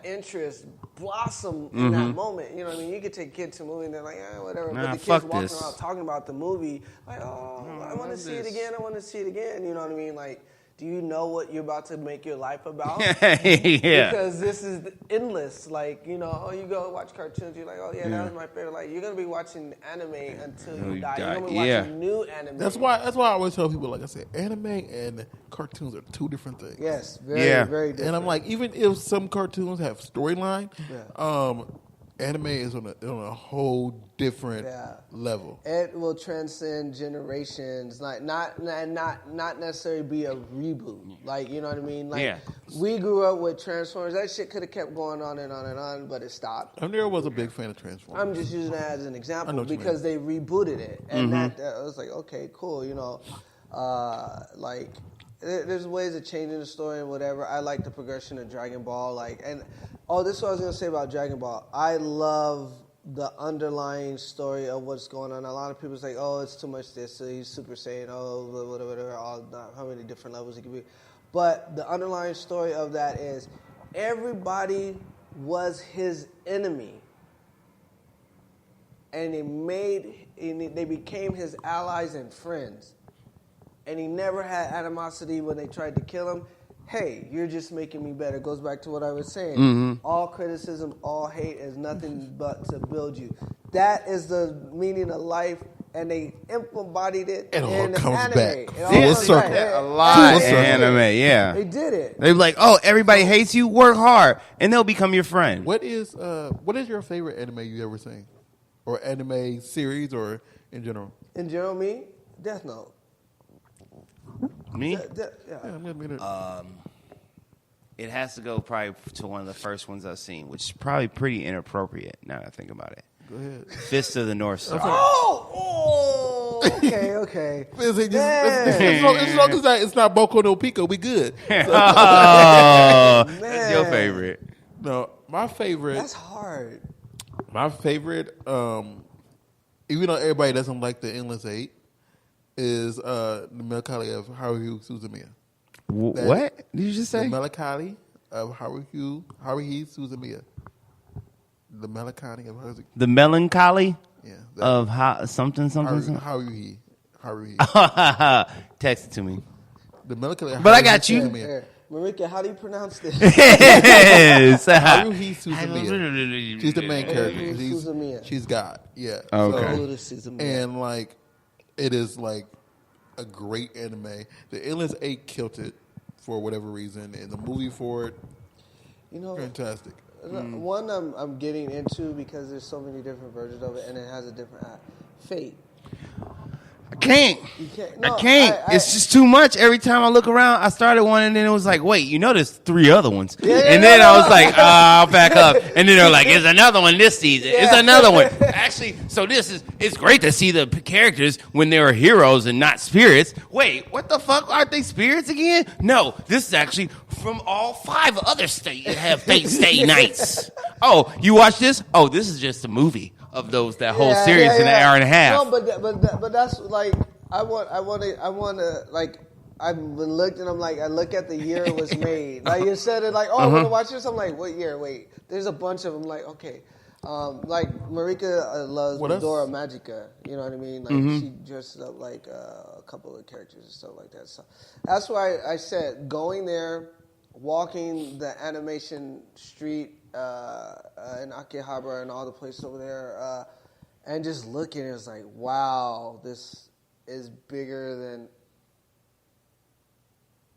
interest blossom in that moment. You know what I mean? You could take kids to a movie and they're like, whatever. But the kids walking around talking about the movie, like, I want to see it again. I want to see it again. You know what I mean? Like, do you know what you're about to make your life about? Because this is endless. Like, you go watch cartoons. You're like, that was my favorite. Like, you're going to be watching anime until you die. You're going to be watching new anime. That's why I always tell people, like I said, anime and cartoons are 2 different things. Yes, very different. And I'm like, even if some cartoons have storyline, anime is on a whole different level. It will transcend generations, like not necessarily be a reboot. Like, you know what I mean? Like we grew up with Transformers. That shit could have kept going on and on and on, but it stopped. I never was a big fan of Transformers. I'm just using that as an example because they rebooted it, and that I was like, okay, cool. There's ways of changing the story and whatever. I like the progression of Dragon Ball, this is what I was going to say about Dragon Ball. I love the underlying story of what's going on. A lot of people say, it's too much this, so he's Super Saiyan, whatever, how many different levels he could be. But the underlying story of that is everybody was his enemy. And they became his allies and friends. And he never had animosity when they tried to kill him. Hey, you're just making me better. It goes back to what I was saying. All criticism, all hate is nothing but to build you. That is the meaning of life, and they embodied it in the anime. Back. Full circle. A lot of anime, They did it. They're like, everybody hates you, work hard, and they'll become your friend. What is your favorite anime you ever seen? Or anime series, or in general? In general, me? Death Note. Me? It has to go probably to one of the first ones I've seen, which is probably pretty inappropriate now that I think about it. Go ahead. Fist of the North Star. Okay. As long as it's not Boku no Pico, we good. That's your favorite. No, my favorite. That's hard. My favorite, even though everybody doesn't like the Endless 8, is the Melancholy of Haruhi Suzumiya. What did you just say? The Melancholy of Haruhi Suzumiya. The Melancholy of Haruhi. The Melancholy? Yeah. Of something. Haruhi. Text it to me. The Melancholy of But I got you. Marika, how do you pronounce this? Yes. Haruhi Suzumiya. She's the main character. She's God. Yeah. Okay. So, and like, it is like a great anime. The Endless 8 killed it for whatever reason, and the movie for it, fantastic. One I'm getting into because there's so many different versions of it, and it has a different Fate. I can't. No, I can't. It's just too much. Every time I look around, I started one, and then it was like, wait, there's 3 other ones. And then I was like, I'll back up. And then they're like, there's another one this season. It's another one. Actually, so it's great to see the characters when they're heroes and not spirits. Wait, what the fuck? Aren't they spirits again? No, this is actually from all 5 other states that have Fate nights. Oh, you watch this? Oh, this is just a movie of that whole series in an hour and a half. No, but that's like I want to like. I've been looked and I'm like, I look at the year it was made. Like you said it, like, I want to watch this. I'm like, what year? Wait, there's a bunch of them. Like, okay, like Marika loves Dora Magica. You know what I mean? Like she dresses up like a couple of characters and stuff like that. So that's why I said going there, walking the animation street in Akihabara and all the places over there, and just looking, it's like, wow, this is bigger than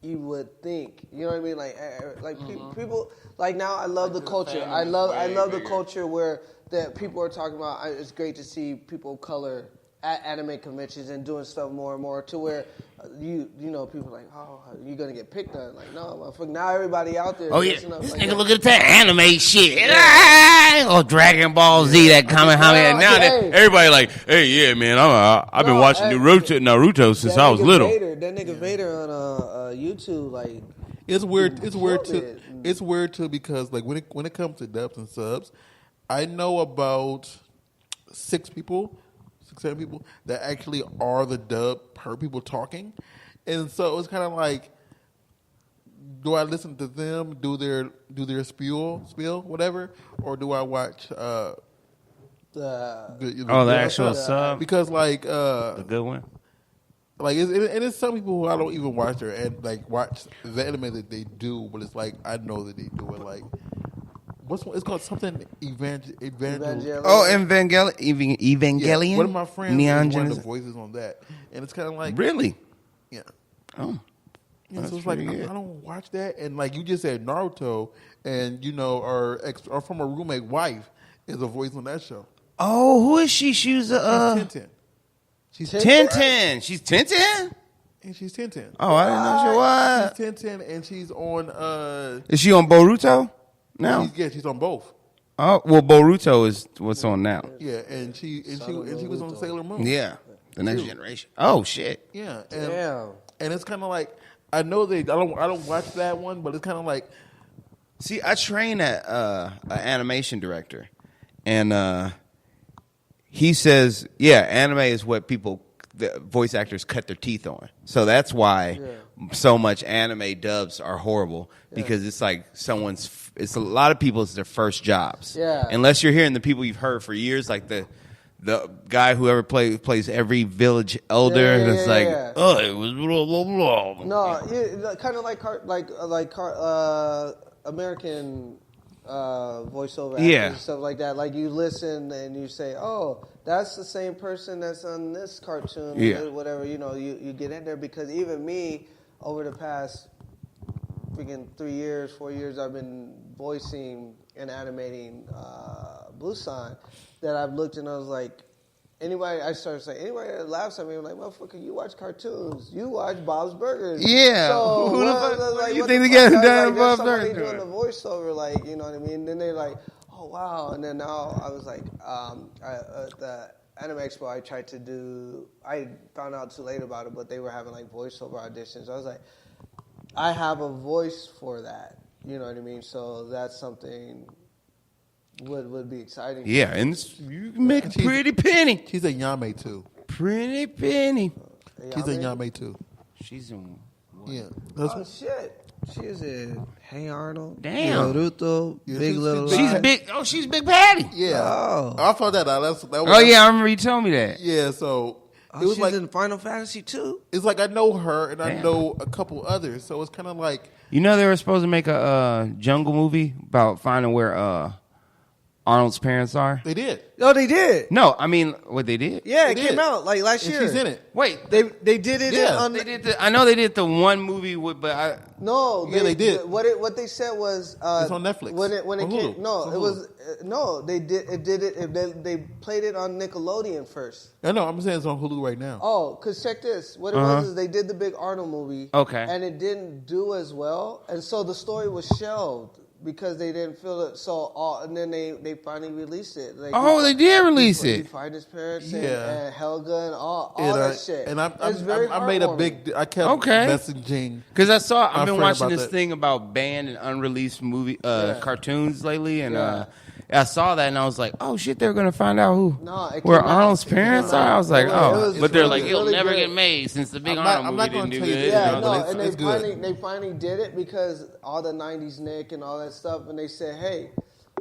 you would think. You know what I mean? Like people like now. I love the culture. I love the culture where that people are talking about. It's great to see people of color at anime conventions and doing stuff more and more. To where you know people are like, oh, you're gonna get picked on. Like, no, motherfucker. Now everybody out there. Oh yeah, this nigga, look at that anime shit. Oh, Dragon Ball Z, that Kamehameha. Now everybody like, hey, yeah, man, I've been watching Naruto since I was little. That nigga Vader on YouTube, like, it's weird. It's weird too. It's weird too because like when it comes to dubs and subs, I know about 6, 7 people that actually are the dub per people talking, and so it's kind of like, do I listen to them do their spiel whatever, or do I watch the actual sub? Because like the good one. Like it's some people who I don't even watch watch the anime that they do, but it's like I know that they do it. Like it's called something Evangelion. Oh, Evangelion. Yeah, one of my friends is one of the voices on that, and it's kind of like really, yeah. Oh, yeah, so it's like I don't watch that, and like you just said Naruto, and you know our former roommate wife is a voice on that show. Oh, who is she? She's Tintin. She's Tintin. She's Tintin? And she's Tintin. Oh, I didn't know she was. She's Tintin, and she's on... Is she on Boruto now? She's on both. Oh, well, Boruto is what's on now. Yeah, and she was on Sailor Moon. Yeah, the next generation. Oh, shit. Yeah. And it's kind of like, I know I don't watch that one, but it's kind of like... See, I train at an animation director, and... he says, yeah, anime is what the voice actors cut their teeth on. So that's why so much anime dubs are horrible, because it's like it's a lot of people, it's their first jobs. Yeah. Unless you're hearing the people you've heard for years, like the guy who ever plays every village elder, and it's like, oh, it was blah, blah, blah. No, kind of like American... voiceover actors and stuff like that. Like you listen and you say, "Oh, that's the same person that's on this cartoon." Or whatever. You know, you get in there, because even me, over the past freaking 3 years, 4 years, I've been voicing and animating Busan. That I've looked and I was like, anybody that laughs at me, I'm like, motherfucker, you watch cartoons. You watch Bob's Burgers. Yeah. So, what you think they get done Bob's Burgers? Doing the voiceover, like, you know what I mean? And then they're like, oh, wow. And then now I was like, the Anime Expo I found out too late about it, but they were having like voiceover auditions. I was like, I have a voice for that. You know what I mean? So that's something... would be exciting. Yeah, and you can make a pretty penny. She's a Yame too. Pretty penny. She's a Yame too. She's in what? Yeah. Oh shit. She is in Hey Arnold. Damn. Naruto. Big Little She's Lies. big. Oh, she's Big Patty. Yeah. Oh. I found that out. Yeah, I remember you telling me that. Yeah. So it was like in Final Fantasy 2. It's like I know her and I know a couple others, so it's kind of like, you know, they were supposed to make a jungle movie about finding where Arnold's parents are. They did. Oh, they did. No, I mean, what they did? Yeah, it came out like last year. She's in it. Wait, they did it. Yeah. They did. I know they did the one movie with, but I. No, they did. What they said was it's on Netflix. When it came, Hulu. it was no. They did it. They played it on Nickelodeon first. I know. I'm saying it's on Hulu right now. Oh, because check this. What it was is they did the big Arnold movie. Okay. And it didn't do as well, and so the story was shelved because they didn't feel it. So and then they finally released it. Like, they did release it. He find his parents and Helga and all that shit. And I made a big. I kept messaging because I've been watching this thing about banned and unreleased movie cartoons lately, and I saw that and I was like, oh shit, they're gonna find out where Arnold's parents are. I was like, but they're like, it'll never get made since the big Arnold movie didn't do good. Yeah, no, and they finally did it because all the '90s Nick and all that stuff, and they said, hey,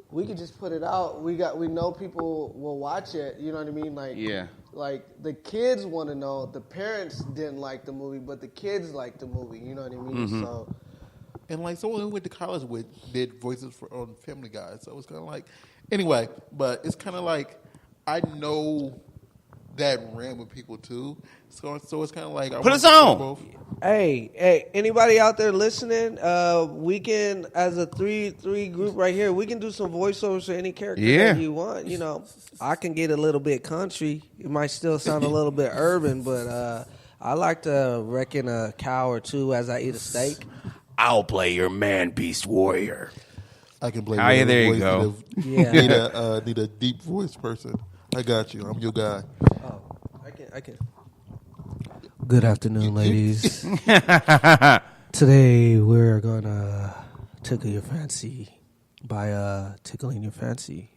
we could just put it out. We know people will watch it. You know what I mean? Like the kids want to know. The parents didn't like the movie, but the kids liked the movie. You know what I mean? Mm-hmm. So. And like someone who went to college with did voices on Family Guy, so it's kind of like, anyway. But it's kind of like I know that ran with people too, so it's kind of like put us on. Hey, anybody out there listening? We can, as a three group right here, we can do some voiceovers for any character that you want. You know, I can get a little bit country. It might still sound a little bit urban, but I like to reckon a cow or two as I eat a steak. I'll play your man-beast warrior. I can play. There you go. Need a deep voice person. I got you. I'm your guy. Oh, I can. Good afternoon, ladies. Today we're gonna tickle your fancy by tickling your fancy.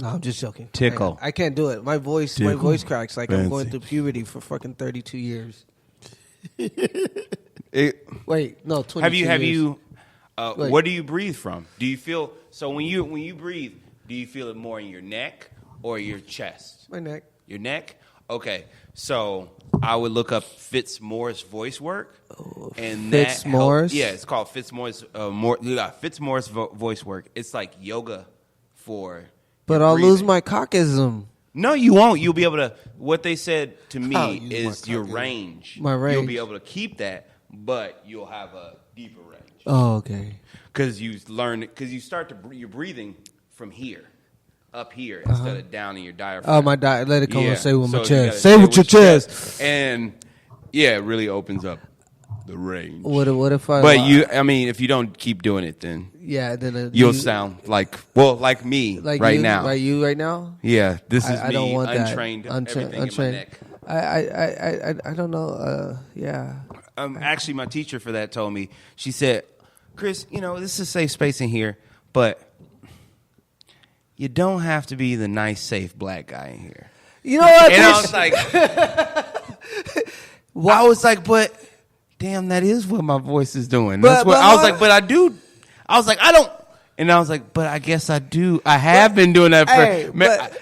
No, I'm just joking. Tickle. I can't do it. My voice cracks like I'm going through puberty for fucking 32 years. Wait, no, 22 years. Have you? What do you breathe from? Do you feel so when you breathe? Do you feel it more in your neck or your chest? My neck. Your neck. Okay, so I would look up Fitzmaurice voice work, and Fitzmaurice. Yeah, it's called Fitzmaurice. Fitzmaurice voice work. It's like yoga for. But I'll lose my cockism. No, you won't. You'll be able to. What they said to me is your range. My range. You'll be able to keep that, but you'll have a deeper range. Oh, okay. Because you start to you're breathing from here, up here instead of down in your diaphragm. Oh, my let it come and say with my So chest. Say with your chest. And it really opens up the range. What if I? But if you don't keep doing it, then then you'll sound like me now. Like you right now. Yeah, this is I me, don't want untrained, everything in my neck. I don't know. Yeah. Actually, my teacher for that told me. She said, "Chris, this is a safe space in here, but you don't have to be the nice, safe black guy in here." You know what? And I was like, I was like, but damn, that is what my voice is doing. That's what I was like, but I do. I was like, I don't. And I was like, but I guess I do. I have been doing that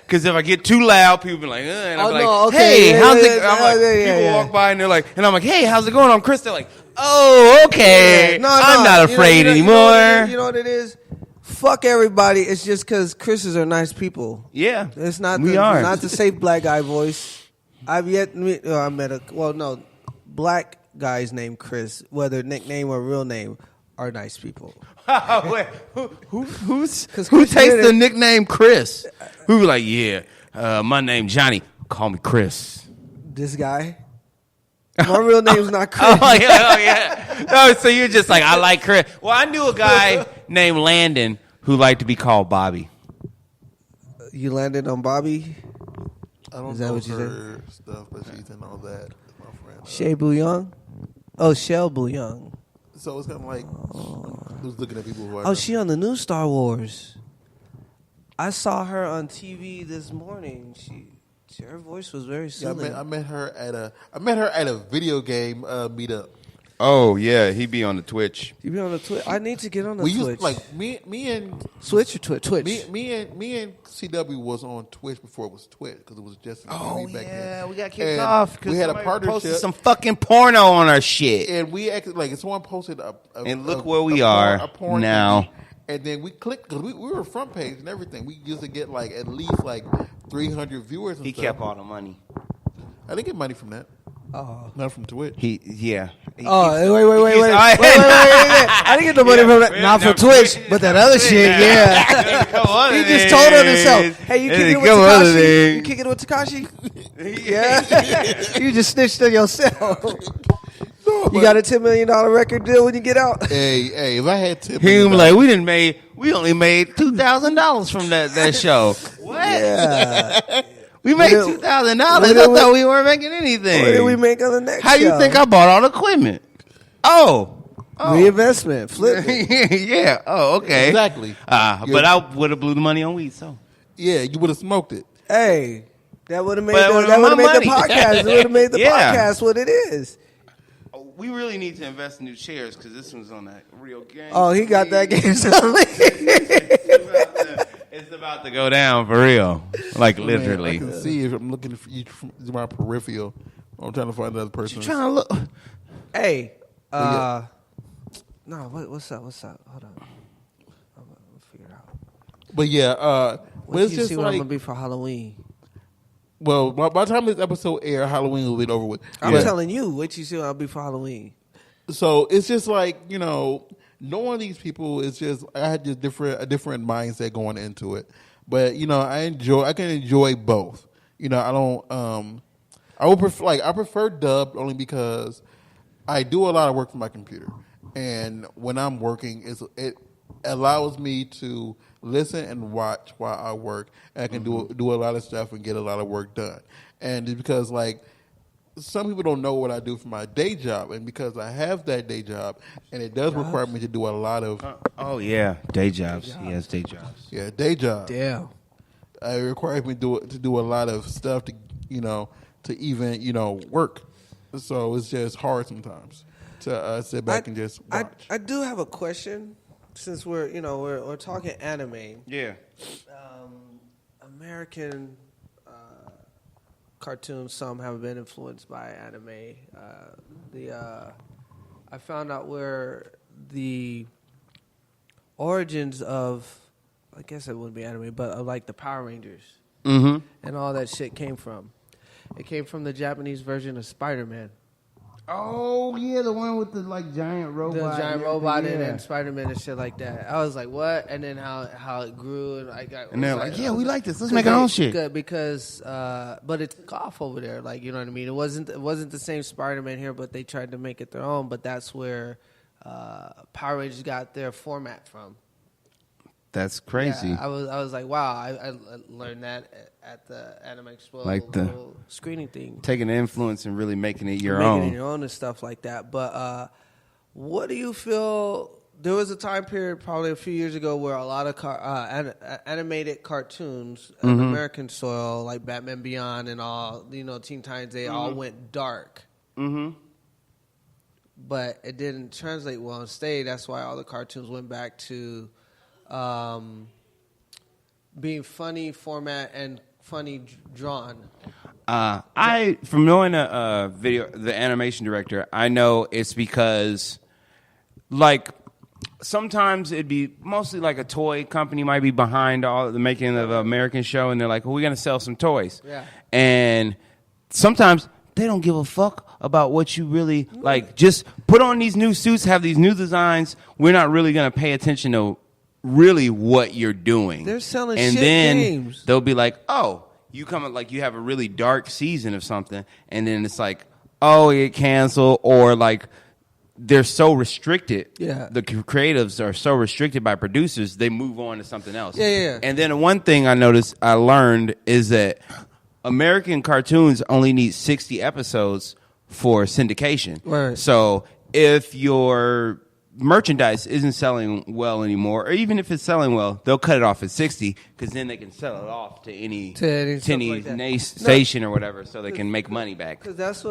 because if I get too loud, people be like, and I'm like, hey, how's it? I'm like, people walk by and they're like, and I'm like, hey, how's it going? I'm Chris. They're like, oh, okay. No, I'm not afraid anymore. You know what it is? Fuck everybody. It's just because Chris's are nice people. Yeah, it's not. not the safe black guy voice. I met black guys named Chris, whether nickname or real name, are nice people. Wait, who takes the nickname Chris? Who be like, my name Johnny. Call me Chris. This guy. My real name's not Chris. Oh yeah. No, so you're just like, I like Chris. Well, I knew a guy named Landon who liked to be called Bobby. You landed on Bobby? I don't know her stuff, but she's in all that. My friend. Shea Bouillon? Oh, Shell Bouillon. So it's kind of like who's looking at people who are. Oh, she on the new Star Wars. I saw her on TV this morning. Her voice was very soothing. Yeah, I met her at a video game meetup. Oh yeah, he be on the Twitch. You be on the Twitch? I need to get on the Twitch. Used like me and Switch or Twitch. Me and CW was on Twitch before it was Twitch because it was just back then. We got kicked off because we had a partnership. Posted some fucking porno on our shit, and we acted like someone posted and look where we are now. And then we clicked because we were front page and everything. We used to get like at least like 300 viewers. And he kept all the money. I didn't get money from that. Oh, not from Twitch. Wait. Wait. I didn't get the money from that. Not from Twitch, but that other shit. Yeah. He just told on himself. Hey, you kicking it with Tekashi? Yeah. You just snitched on yourself. You got a $10 million record deal when you get out. Hey, if I had $10 million, like we only made $2,000 from that show. What? Yeah. We made $2,000. I thought we weren't making anything. What did we make on the next show? How do you think I bought all the equipment? Oh, Reinvestment, flip it. Yeah. Oh, okay. Exactly. But I would have blew the money on weed. So Yeah, you would have smoked it. Hey, that would have made But it would've that would have been made the my money. podcast. It would have made the Yeah. podcast what it is. we really need to invest in new chairs because this one's on that real game. Oh, he got that game. It's about to go down for real, like literally. Man, I can see if I'm looking for you from my peripheral. I'm trying to find another person. You trying to look? Hey, Yeah. no, what's up? Hold on, I'm gonna figure it out. But yeah, but What it's do you just see what I'm like, gonna be for Halloween? well, by the time this episode air, Halloween will be over with. I'm But- telling you, what you see what I'll be for Halloween. So it's just like, knowing these people is just, I had just a different mindset going into it. But I can enjoy both. I don't. I prefer dubbed only because I do a lot of work from my computer, and when I'm working, it allows me to listen and watch while I work, and I can do a lot of stuff and get a lot of work done. And it's because some people don't know what I do for my day job, and because I have that day job, and it does require me to do a lot of day jobs. He has day jobs. day job. Damn. It requires me to do a lot of stuff to even work. So it's just hard sometimes to sit back and just watch. I do have a question, since we're talking anime. Yeah. American cartoons, some have been influenced by anime. I found out where the origins of, I guess it wouldn't be anime, but of like the Power Rangers and all that shit came from. It came from the Japanese version of Spider-Man. Oh yeah, the one with the giant robot. The giant robot and Spider-Man and shit like that. I was like, what? And then how it grew, and And they're like, yeah, we like this. Let's make our own shit. Good, because but it took off over there. Like, you know what I mean? It wasn't the same Spider-Man here, but they tried to make it their own. But that's where Power Rangers got their format from. That's crazy. Yeah, I was like, wow. I learned that at the Anime Expo little screening thing. Taking the influence and really making it your Making own. it your own and stuff like that. But what do you feel? There was a time period probably a few years ago where a lot of animated cartoons on American soil, like Batman Beyond and all, Teen Titans, they all went dark. Mm-hmm. But it didn't translate well on stage. That's why all the cartoons went back to being funny format and funny drawn. From knowing the animation director, I know it's because, sometimes it'd be mostly like a toy company might be behind all the making of an American show, and they're like, well, we're going to sell some toys. Yeah. And sometimes they don't give a fuck about what you really, just put on these new suits, have these new designs. We're not really going to pay attention to really what you're doing. They're selling and shit then games. They'll be like, oh, you come you have a really dark season of something, and then it's like, oh, it canceled, or they're so restricted. Yeah. The creatives are so restricted by producers, they move on to something else. Yeah. And then one thing I learned is that American cartoons only need 60 episodes for syndication. Right. So if your merchandise isn't selling well anymore, or even if it's selling well, they'll cut it off at 60 because then they can sell it off to any station or whatever, so they can make money back. Because that's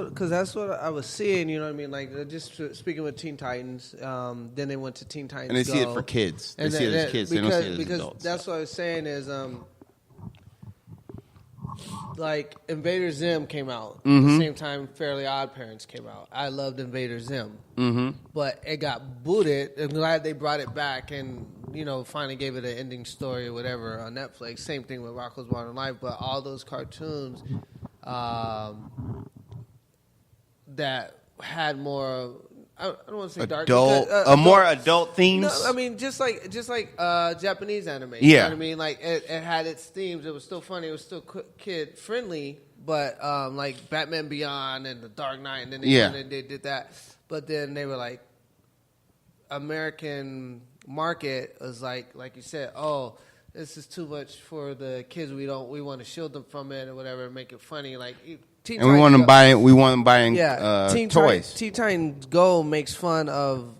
what I was seeing. You know what I mean? Just speaking with Teen Titans, then they went to Teen Titans And they Go. see it for kids. They see it as kids. They don't see it as because adults. that's what I was saying is Invader Zim came out the same time Fairly Odd Parents came out. I loved Invader Zim, but it got booted. I'm glad they brought it back and finally gave it an ending story or whatever on Netflix. Same thing with Rocko's Modern Life, but all those cartoons that had more. I don't want to say dark. More adult themes. No, I mean just like Japanese anime. Yeah. You know what I mean? It had its themes. It was still funny. It was still kid friendly. But like Batman Beyond and The Dark Knight, and then they did that. But then they were like, American market was like you said, oh, this is too much for the kids. We want to shield them from it or whatever, and make it funny. We want them buying toys. Teen Titans Go makes fun of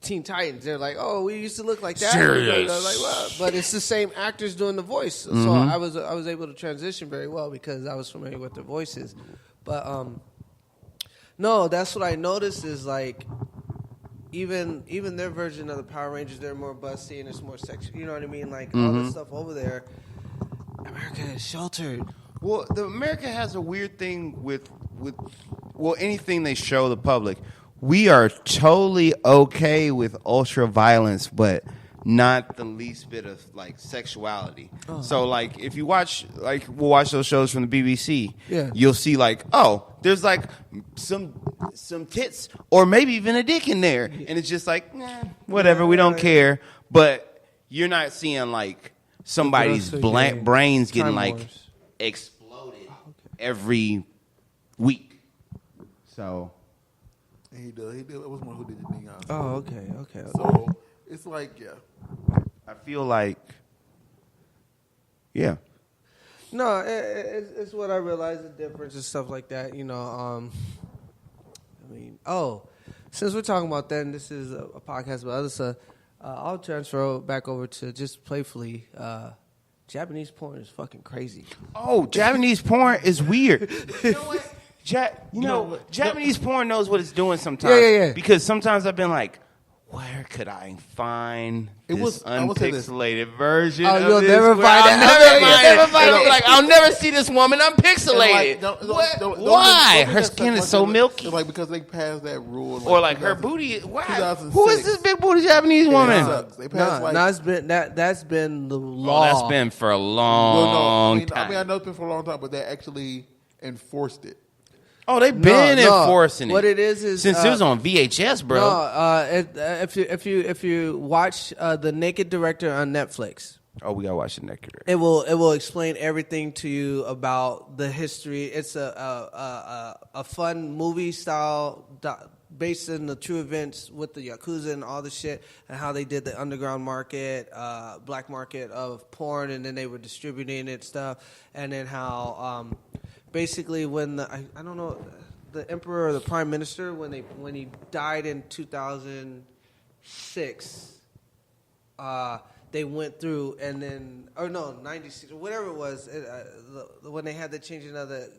Teen Titans. They're like, oh, we used to look like that. Serious. Like, well, but it's the same actors doing the voice. So I was able to transition very well because I was familiar with their voices. But no, that's what I noticed is like even their version of the Power Rangers, they're more busty and it's more sexual. You know what I mean? Like all this stuff over there, America is sheltered. Well, America has a weird thing with anything they show the public. We are totally okay with ultra violence, but not the least bit of like sexuality. Oh. So like if you watch we'll watch those shows from the BBC, you'll see like, oh, there's like some tits or maybe even a dick in there. And it's just like, whatever, we don't care. But you're not seeing like somebody's brains getting like exploded every week. So He did. It was one who did the neon. Oh, okay. So it's like, I feel like, No, it's what I realized the difference and stuff like that. You know, since we're talking about that, and this is a podcast about other stuff, I'll transfer back over to just playfully. Japanese porn is fucking crazy. Oh, Japanese porn is weird. You know what? Japanese porn knows what it's doing sometimes. Yeah. Because sometimes I've been like, where could I find this unpixelated version of you'll this? never find it. Like, I'll never see this woman unpixelated. Why? Her skin is so milky. Like, because they passed that rule. Or like her booty. Why? Who is this big booty Japanese woman? They passed that's been the law. Oh, that's been for a long time. I know it's been for a long time, but they actually enforced it. Oh, they've been enforcing it. What it is since it was on VHS, bro. If you watch The Naked Director on Netflix. Oh, we gotta watch The Naked Director. It will explain everything to you about the history. It's a fun movie style based in the true events with the Yakuza and all the shit and how they did the underground market, black market of porn, and then they were distributing it stuff, and then how. Basically, when I don't know, the emperor or the prime minister when he died in 2006, they went through and then 96 or whatever it was when they had the changing of the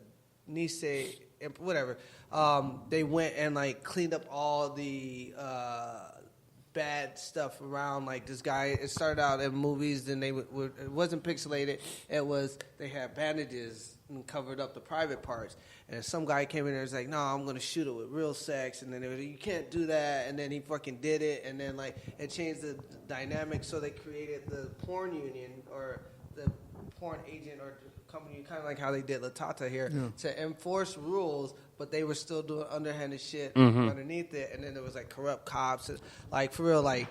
Nisei whatever, they went and like cleaned up all the bad stuff around. Like this guy, it started out in movies, then it wasn't pixelated. It was they had bandages and covered up the private parts. And some guy came in there and was like, no, I'm going to shoot it with real sex. And then they were like, you can't do that. And then he fucking did it. And then like it changed the dynamic. So they created the porn union or the porn agent or company, kind of like how they did La Tata here, to enforce rules, but they were still doing underhanded shit underneath it. And then there was like corrupt cops, like for real, like.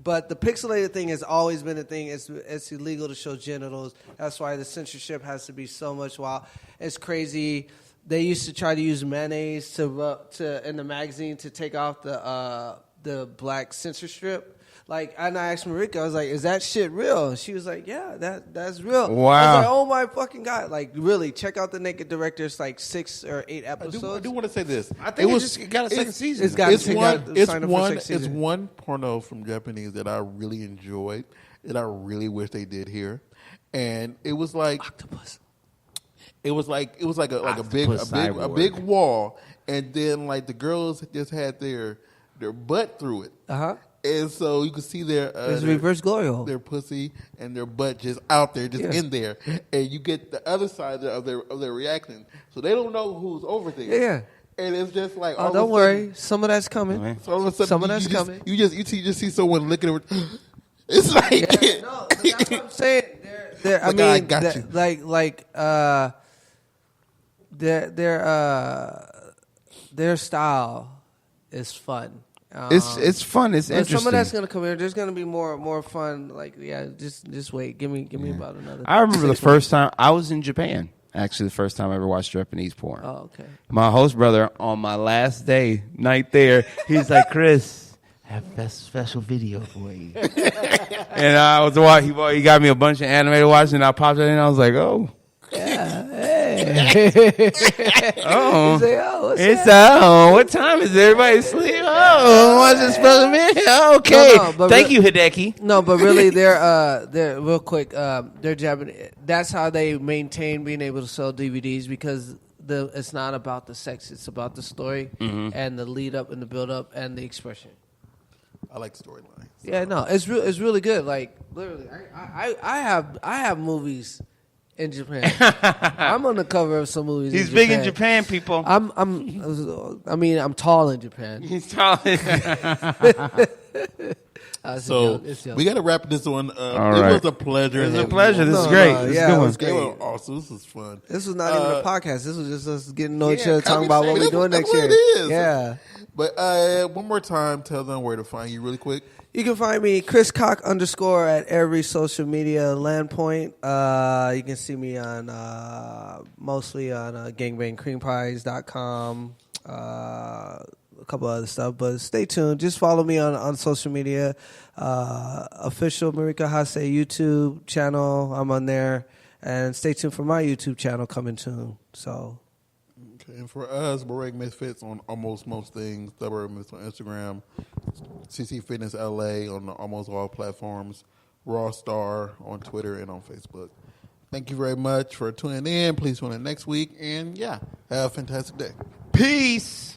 But the pixelated thing has always been a thing. It's illegal to show genitals. That's why the censorship has to be so much wild. It's crazy. They used to try to use mayonnaise in the magazine to take off the black censor strip. Like, and I asked Marika, I was like, is that shit real? And she was like, yeah, that's real. Wow. I was like, oh my fucking God. Like, really, check out The Naked Director. It's like 6 or 8 episodes. I do want to say this. I think it got a second season. It's one porno from Japanese that I really enjoyed, that I really wish they did here. And it was like Octopus. It was like a big wall, and then like the girls just had their butt through it. And so you could see their reverse glory hole, their pussy and their butt just out there, just in there, and you get the other side of their reaction. So they don't know who's over there. Yeah, and it's just like, oh, don't worry, some of that's coming. So all of a sudden, some of that's coming. You just see someone looking at it. It's like, no, that's what I'm saying. I mean, I got you. Their style is fun. It's fun. It's interesting. Some of that's gonna come here. There's gonna be more fun. Like, yeah, just wait. Give me about another. I remember the first time I was in Japan. Actually, the first time I ever watched Japanese porn. Oh, okay. My host brother on my last night there, he's like, Chris, I have a special video for you. And I was watching. He got me a bunch of anime to watch, and I popped it in. And I was like, oh. Yeah, hey. Oh, Say, oh, it's what time is it? Everybody sleep? Oh, Oh, I just spelled it in. Okay. No, thank you, Hideki. No, but really, they're real quick. They're Japanese. That's how they maintain being able to sell DVDs because it's not about the sex. It's about the story and the lead up and the build up and the expression. I like storylines. So. Yeah, no, it's really good. Like literally, I have movies in Japan. I'm on the cover of some movies. He's big in Japan, people. I'm tall in Japan. He's tall. So we got to wrap this one up. It was a pleasure. It was a pleasure. This is great. It was great. It was awesome. This was fun. This was not even a podcast. This was just us getting to know each other, talking about what we're doing next year. It is. Yeah. But one more time, tell them where to find you really quick. You can find me ChrisCock _ at every social media land point. You can see me on mostly on gangbangcreampies.com, a couple other stuff. But stay tuned. Just follow me on social media. Official Marika Hase YouTube channel. I'm on there. And stay tuned for my YouTube channel coming soon. So. Okay, and for us, Burbank Misfits on almost most things. Burbank Misfits on Instagram, CC Fitness LA on almost all platforms, Rawstarr on Twitter and on Facebook. Thank you very much for tuning in. Please tune in next week, and have a fantastic day. Peace.